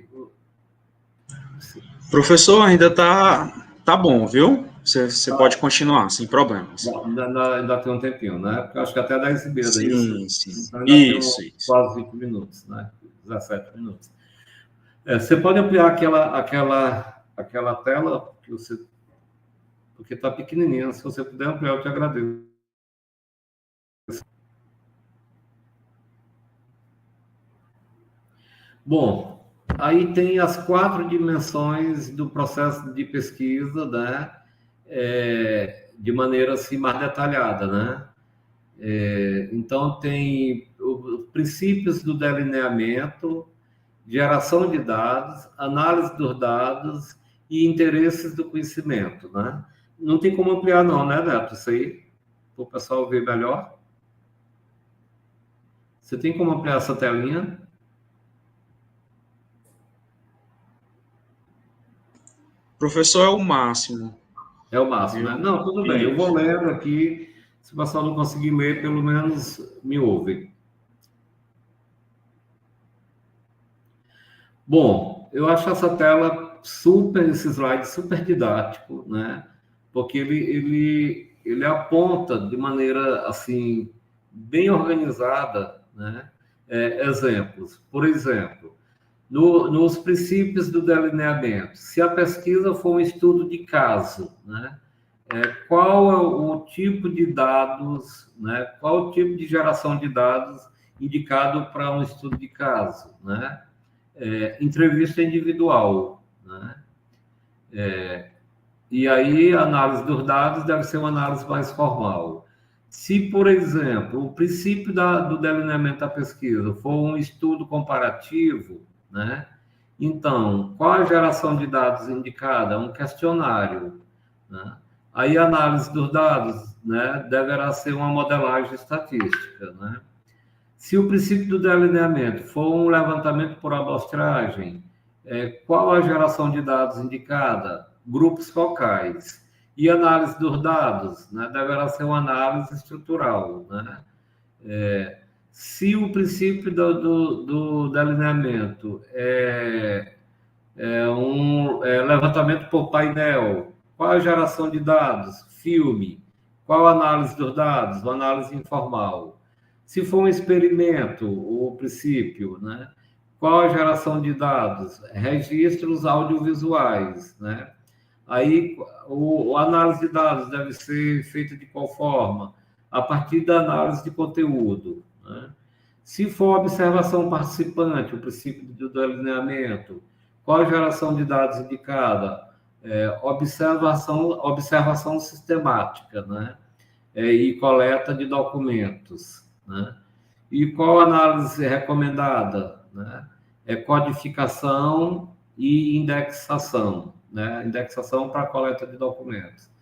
S3: Professor, ainda tá bom, viu? Você pode continuar, sem problemas.
S2: Bom, ainda tem um tempinho, né? Porque eu acho que até 10h30,
S3: Sim,
S2: isso.
S3: sim.
S2: Então ainda
S3: Isso.
S2: quase 20 minutos, né? 17 minutos. Você pode ampliar aquela tela que porque está pequenininha. Se você puder ampliar, eu te agradeço. Bom, aí tem as 4 dimensões do processo de pesquisa, né? De maneira assim mais detalhada, né? Então tem os princípios do delineamento, geração de dados, análise dos dados e interesses do conhecimento, né? Não tem como ampliar não, né, Neto? Isso aí, para o pessoal ver melhor. Você tem como ampliar essa telinha?
S3: Professor, é o máximo.
S2: É o máximo, né? Não, tudo bem. Eu vou lendo aqui. Se o pessoal não conseguir ler, pelo menos me ouve. Bom, eu acho essa tela esse slide super didático, né? Porque ele aponta de maneira, assim, bem organizada, né? Exemplos. Por exemplo, nos princípios do delineamento, se a pesquisa for um estudo de caso, né? Qual é o tipo de dados, né? Qual o tipo de geração de dados indicado para um estudo de caso, né? Entrevista individual, né? E aí a análise dos dados deve ser uma análise mais formal. Se, por exemplo, o princípio do delineamento da pesquisa for um estudo comparativo, né? Então, qual a geração de dados indicada? Um questionário, né? Aí a análise dos dados, né, deverá ser uma modelagem estatística, né? Se o princípio do delineamento for um levantamento por amostragem, qual a geração de dados indicada? Grupos focais. E análise dos dados, né, deverá ser uma análise estrutural, né? Se o princípio do delineamento um levantamento por painel, qual a geração de dados? Filme. Qual a análise dos dados? Uma análise informal. Se for um experimento, o princípio, né? Qual a geração de dados? Registros audiovisuais, né? Aí, a análise de dados deve ser feita de qual forma? A partir da análise de conteúdo, né? Se for observação participante, o princípio do delineamento, qual a geração de dados indicada? Observação sistemática, né? E coleta de documentos, né? E qual análise recomendada, né? Codificação e indexação, né? Indexação para coleta de documentos.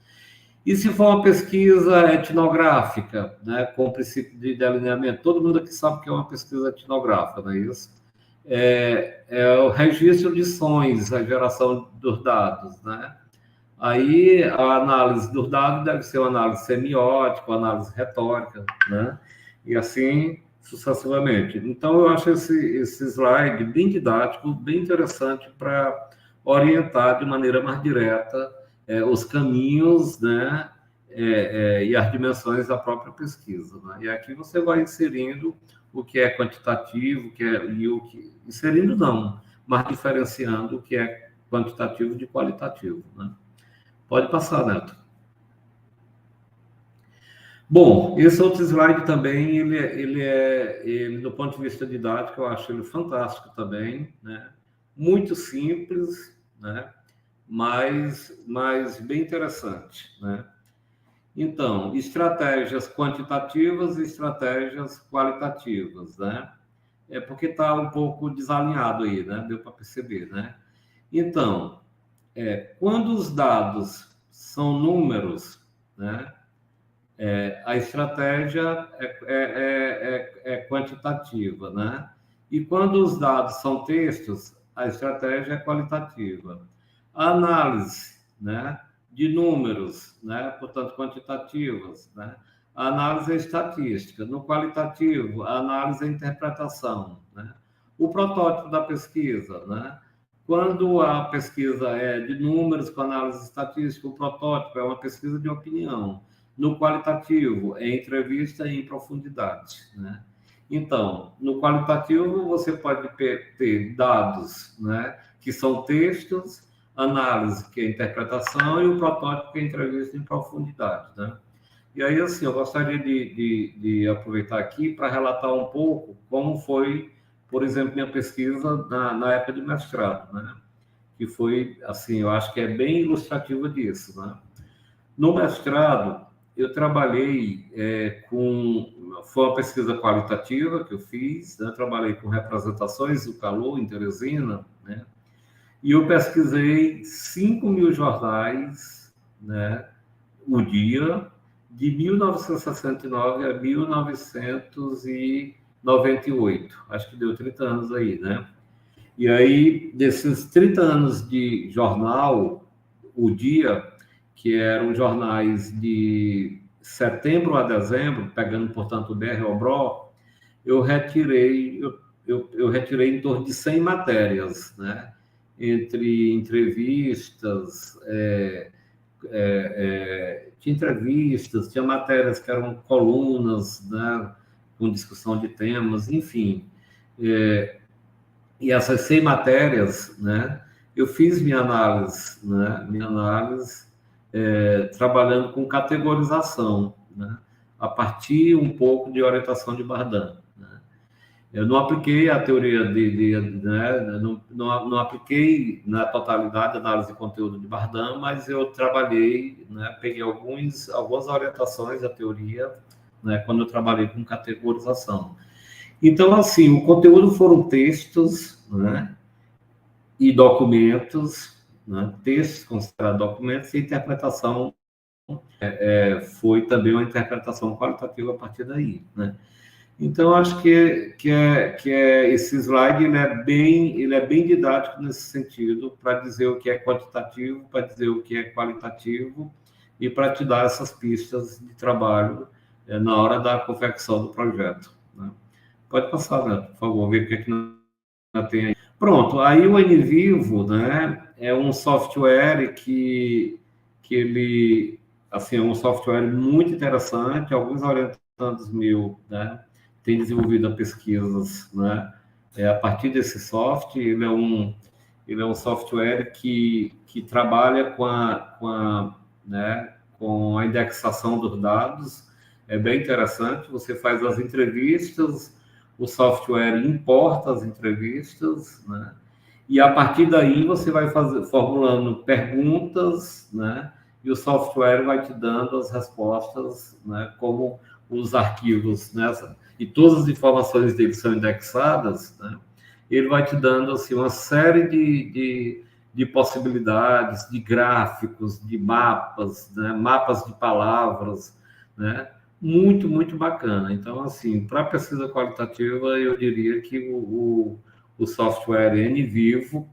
S2: E se for uma pesquisa etnográfica, né, com o princípio de delineamento, todo mundo aqui sabe que é uma pesquisa etnográfica, não é isso? O registro de sons, a geração dos dados, né? Aí a análise dos dados deve ser uma análise semiótica, uma análise retórica, né? E assim sucessivamente. Então, eu acho esse slide bem didático, bem interessante para orientar de maneira mais direta os caminhos, né? E as dimensões da própria pesquisa, né? E aqui você vai inserindo o que é quantitativo, inserindo não, mas diferenciando o que é quantitativo de qualitativo, né? Pode passar, Neto. Bom, esse outro slide também, ele, do ponto de vista didático, eu acho ele fantástico também, né? Muito simples, né? Mas bem interessante, né? Então, estratégias quantitativas e estratégias qualitativas, né? É porque está um pouco desalinhado aí, né? Deu para perceber, né? Então, quando os dados são números, né? A estratégia é quantitativa, né? E quando os dados são textos, a estratégia é qualitativa. A análise, né, de números, né, portanto, quantitativas, né? A análise é estatística. No qualitativo, a análise é interpretação, né? O protótipo da pesquisa, né? Quando a pesquisa é de números com análise estatística, o protótipo é uma pesquisa de opinião. No qualitativo, é entrevista em profundidade, né? Então, no qualitativo, você pode ter dados, né, que são textos, análise, que é interpretação, e o protótipo, que é entrevista em profundidade, né? E aí, assim, eu gostaria de aproveitar aqui para relatar um pouco como foi, por exemplo, minha pesquisa na época de mestrado, né? Que foi, assim, eu acho que é bem ilustrativa disso, né? No mestrado, eu trabalhei foi uma pesquisa qualitativa que eu fiz, né? Trabalhei com representações do calor em Teresina, né? E eu pesquisei 5.000 jornais, né, o dia, de 1969 a 1998. Acho que deu 30 anos aí, né? E aí, desses 30 anos de jornal, o dia, que eram jornais de setembro a dezembro, pegando, portanto, o BR-OBRO, eu retirei em torno de 100 matérias, né? Entre entrevistas, tinha entrevistas, tinha matérias que eram colunas, né? Com discussão de temas, enfim. E essas 100 matérias, né? Eu fiz minha análise, né? Trabalhando com categorização, né? A partir um pouco de orientação de Bardan. Eu não apliquei a teoria né, não apliquei na totalidade a análise de conteúdo de Bardan, mas eu trabalhei, né, peguei algumas orientações da teoria, né, quando eu trabalhei com categorização. Então, assim, o conteúdo foram textos, né, e documentos, né, textos considerados documentos, e interpretação foi também uma interpretação qualitativa a partir daí, né? Então, acho que esse slide ele é bem didático nesse sentido, para dizer o que é quantitativo, para dizer o que é qualitativo, e para te dar essas pistas de trabalho na hora da confecção do projeto, né? Pode passar, né, por favor, ver o que é que não tem aí. Pronto, aí o NVivo, né, é um software que ele, assim, é um software muito interessante. Alguns orientandos meus, né, têm desenvolvido pesquisas, né, a partir desse software. Ele é um software que trabalha com a indexação dos dados. É bem interessante. Você faz as entrevistas, o software importa as entrevistas, né? E a partir daí você vai formulando perguntas, né? E o software vai te dando as respostas, né? Como os arquivos, né? E todas as informações dele são indexadas, né? Ele vai te dando, assim, uma série de possibilidades, de gráficos, de mapas, né? Mapas de palavras, né? Muito, muito bacana. Então, assim, para pesquisa qualitativa, eu diria que o software NVivo,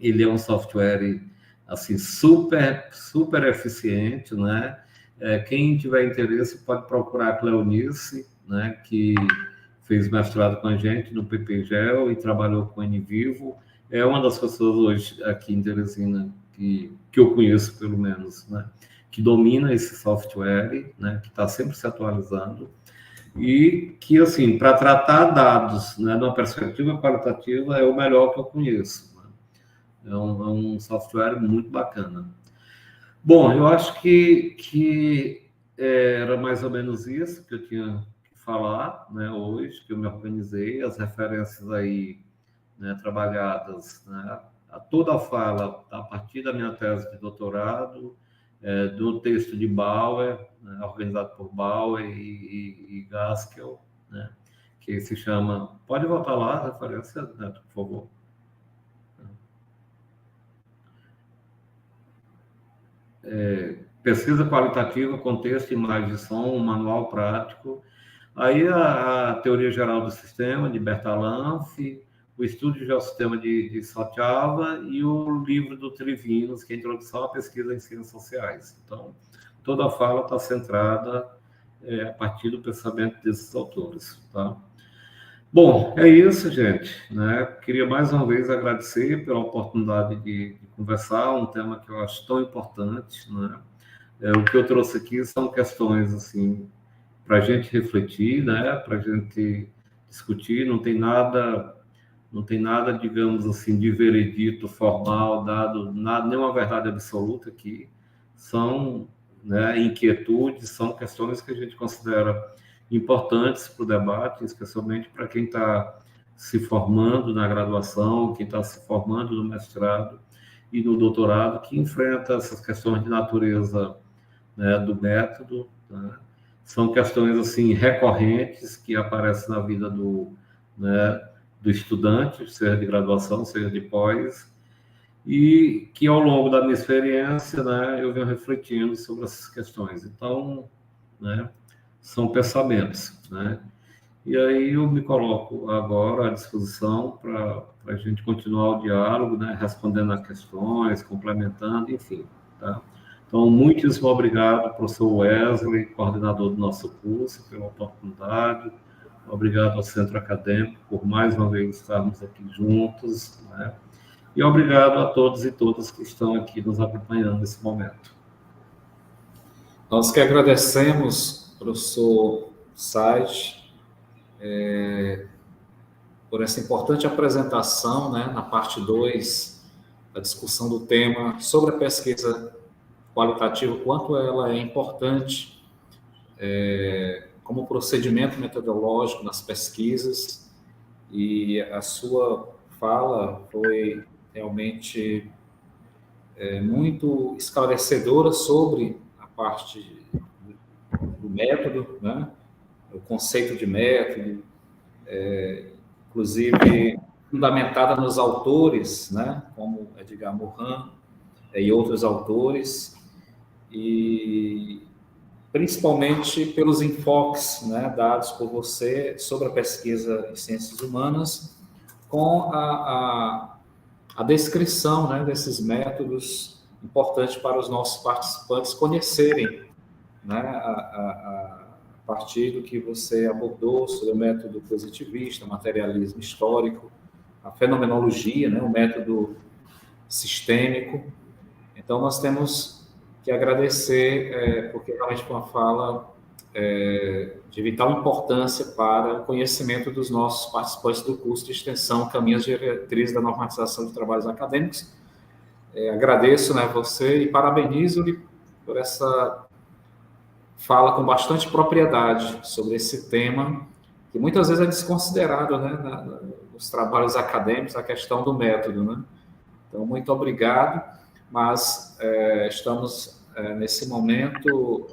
S2: ele é um software, assim, super, super eficiente, né? Quem tiver interesse pode procurar a Cleonice, né, que fez mestrado com a gente no PPGEL e trabalhou com o NVivo. É uma das pessoas hoje aqui em Teresina que eu conheço, pelo menos, né, que domina esse software, né, que está sempre se atualizando, e que, assim, para tratar dados, né, de uma perspectiva qualitativa, é o melhor que eu conheço, É um software muito bacana. Bom, eu acho que era mais ou menos isso que eu tinha que falar, né, hoje, que eu me organizei, as referências aí, né, trabalhadas, né, a toda a fala a partir da minha tese de doutorado, do texto de Bauer, né, organizado por Bauer e Gaskell, né, que se chama... Pode voltar lá a referência, Neto, por favor. Pesquisa qualitativa, contexto, imagem e som, um manual prático. Aí a teoria geral do sistema, de Bertalanffy, o estudo de geossistema de Sotyava e o livro do Trivinos, que é a Introdução à Pesquisa em Ciências Sociais. Então, toda a fala está centrada a partir do pensamento desses autores. Tá? Bom, é isso, gente. Né? Queria mais uma vez agradecer pela oportunidade de conversar um tema que eu acho tão importante. Né? O que eu trouxe aqui são questões assim para a gente refletir, né? Para a gente discutir. Não tem nada, digamos assim, de veredito formal dado, nada, nenhuma verdade absoluta aqui. São, né, inquietudes, são questões que a gente considera importantes para o debate, especialmente para quem está se formando na graduação, quem está se formando no mestrado e no doutorado, que enfrenta essas questões de natureza, né, do método, né? São questões assim recorrentes que aparecem na vida né, do estudante, seja de graduação, seja de pós, e que ao longo da minha experiência, né, eu venho refletindo sobre essas questões. Então, né, são pensamentos, né? E aí eu me coloco agora à disposição para a gente continuar o diálogo, né, respondendo a questões, complementando, enfim, tá? Então, muitíssimo obrigado, professor Wesley, coordenador do nosso curso, pela oportunidade. Obrigado ao Centro Acadêmico por mais uma vez estarmos aqui juntos, né? E obrigado a todos e todas que estão aqui nos acompanhando nesse momento.
S1: Nós que agradecemos, professor Said, por essa importante apresentação, né, na parte 2, a discussão do tema sobre a pesquisa qualitativa, quanto ela é importante como procedimento metodológico nas pesquisas, e a sua fala foi realmente muito esclarecedora sobre a parte do método, né? O conceito de método, inclusive fundamentada nos autores, né? Como Edgar Morin e outros autores, e principalmente pelos enfoques, né, dados por você sobre a pesquisa em ciências humanas, com a descrição, né, desses métodos, importante para os nossos participantes conhecerem, né, a partir do que você abordou sobre o método positivista, materialismo histórico, a fenomenologia, né, o método sistêmico. Então, nós temos que agradecer, porque realmente foi uma fala de vital importância para o conhecimento dos nossos participantes do curso de extensão Caminhos Diretrizes da Normatização de Trabalhos Acadêmicos. Agradeço, né, você e parabenizo-lhe por essa fala com bastante propriedade sobre esse tema, que muitas vezes é desconsiderado, né, nos trabalhos acadêmicos, a questão do método, né? Então, muito obrigado, mas estamos nesse momento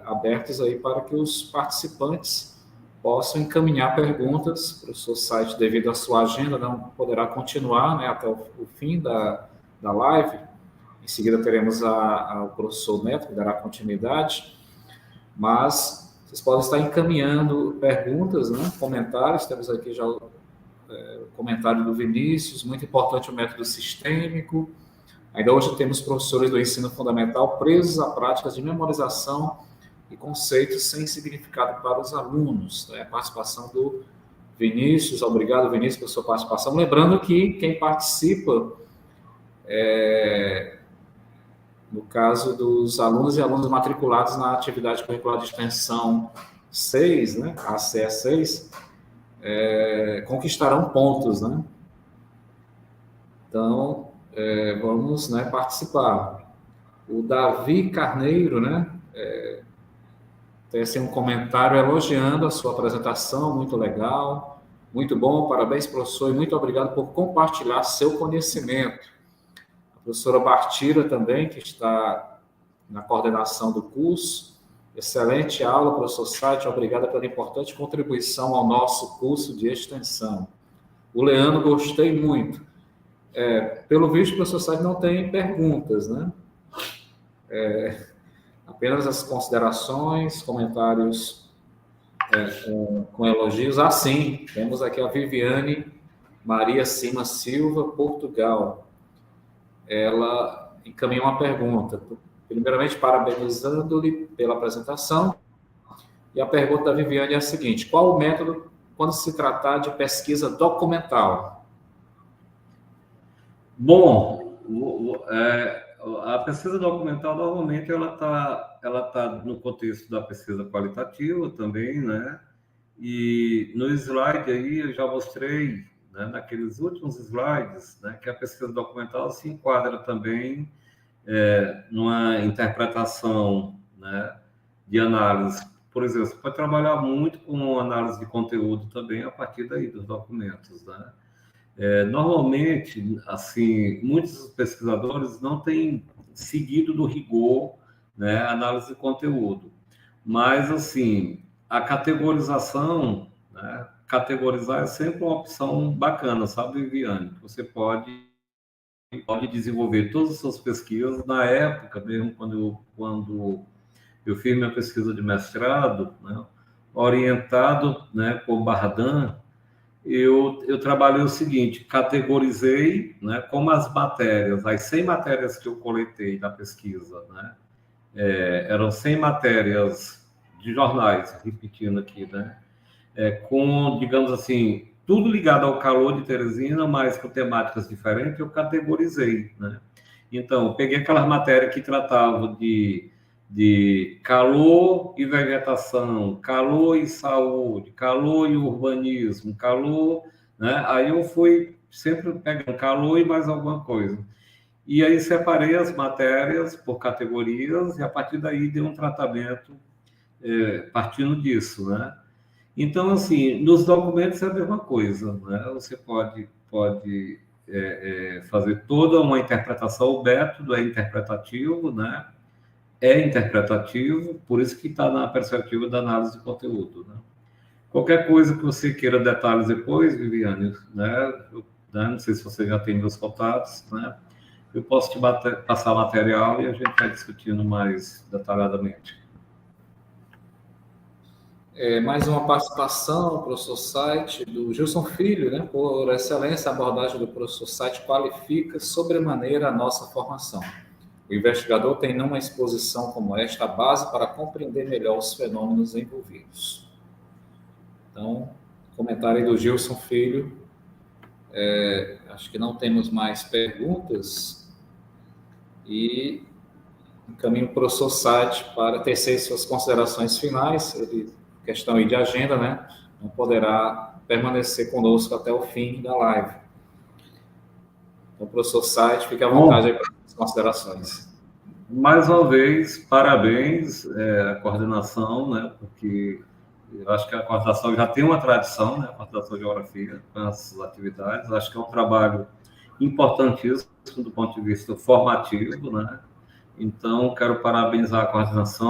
S1: abertos aí para que os participantes possam encaminhar perguntas para o seu site. Devido à sua agenda, não poderá continuar, né, até o fim da live. Em seguida teremos o professor Neto, que dará continuidade, mas vocês podem estar encaminhando perguntas, né, comentários. Temos aqui já o comentário do Vinícius, muito importante o método sistêmico. Ainda hoje temos professores do ensino fundamental presos a práticas de memorização e conceitos sem significado para os alunos. Né? Participação do Vinícius, obrigado, Vinícius, pela sua participação. Lembrando que quem participa, no caso dos alunos e alunos matriculados na atividade curricular de extensão 6, né? A ACE 6, conquistarão pontos, né? Então, vamos, né, participar. O Davi Carneiro, né, tem assim, um comentário elogiando a sua apresentação, muito legal, muito bom, parabéns, professor, e muito obrigado por compartilhar seu conhecimento. A professora Bartira também, que está na coordenação do curso, excelente aula, professor Sati, obrigado pela importante contribuição ao nosso curso de extensão. O Leandro, gostei muito. Pelo visto, o professor Sati não tem perguntas, né? Apenas as considerações, comentários com elogios. Sim, temos aqui a Viviane Maria Cima Silva, Portugal. Ela encaminhou uma pergunta. Primeiramente, parabenizando-lhe pela apresentação. E a pergunta da Viviane é a seguinte: qual o método quando se tratar de pesquisa documental?
S2: Bom, a pesquisa documental, normalmente, ela tá no contexto da pesquisa qualitativa também, né? E no slide aí eu já mostrei, né, naqueles últimos slides, né, que a pesquisa documental se enquadra também numa interpretação, né, de análise. Por exemplo, você pode trabalhar muito com análise de conteúdo também a partir daí dos documentos, né? Normalmente, assim, muitos pesquisadores não têm seguido do rigor, né, a análise de conteúdo, mas, assim, a categorização, né, categorizar é sempre uma opção bacana, sabe, Viviane? Você pode desenvolver todas as suas pesquisas. Na época, mesmo quando eu fiz minha pesquisa de mestrado, né, orientado, né, por Bardan, eu trabalhei o seguinte: categorizei, né, como as 100 matérias que eu coletei da pesquisa, né, eram 100 matérias de jornais, repetindo aqui, né, com, digamos assim, tudo ligado ao calor de Teresina, mas com temáticas diferentes, eu categorizei, né? Então, eu peguei aquelas matérias que tratavam de calor e vegetação, calor e saúde, calor e urbanismo, calor, né? Aí eu fui sempre pegando calor e mais alguma coisa. E aí separei as matérias por categorias e a partir daí dei um tratamento partindo disso, né? Então, assim, nos documentos é a mesma coisa, né? Você pode fazer toda uma interpretação, o método é interpretativo, né? É interpretativo, por isso que está na perspectiva da análise de conteúdo, né? Qualquer coisa que você queira detalhes depois, Viviane, né? Não sei se você já tem meus contatos, né? Eu posso te passar material e a gente vai discutindo mais detalhadamente.
S1: Mais uma participação, professor Sati, do Gilson Filho, né? Por excelência, a abordagem do professor Sati qualifica sobremaneira a nossa formação. O investigador tem numa exposição como esta a base para compreender melhor os fenômenos envolvidos. Então, comentário aí do Gilson Filho. Acho que não temos mais perguntas. E encaminho o professor Sati para tecer suas considerações finais. Questão aí de agenda, né? Não poderá permanecer conosco até o fim da live. Então, professor Sati, fique à vontade aí para as considerações.
S2: Mais uma vez, parabéns à coordenação, né? Porque eu acho que a coordenação já tem uma tradição, né? A coordenação de geografia com essas atividades. Acho que é um trabalho importantíssimo do ponto de vista formativo, né? Então, quero parabenizar a coordenação.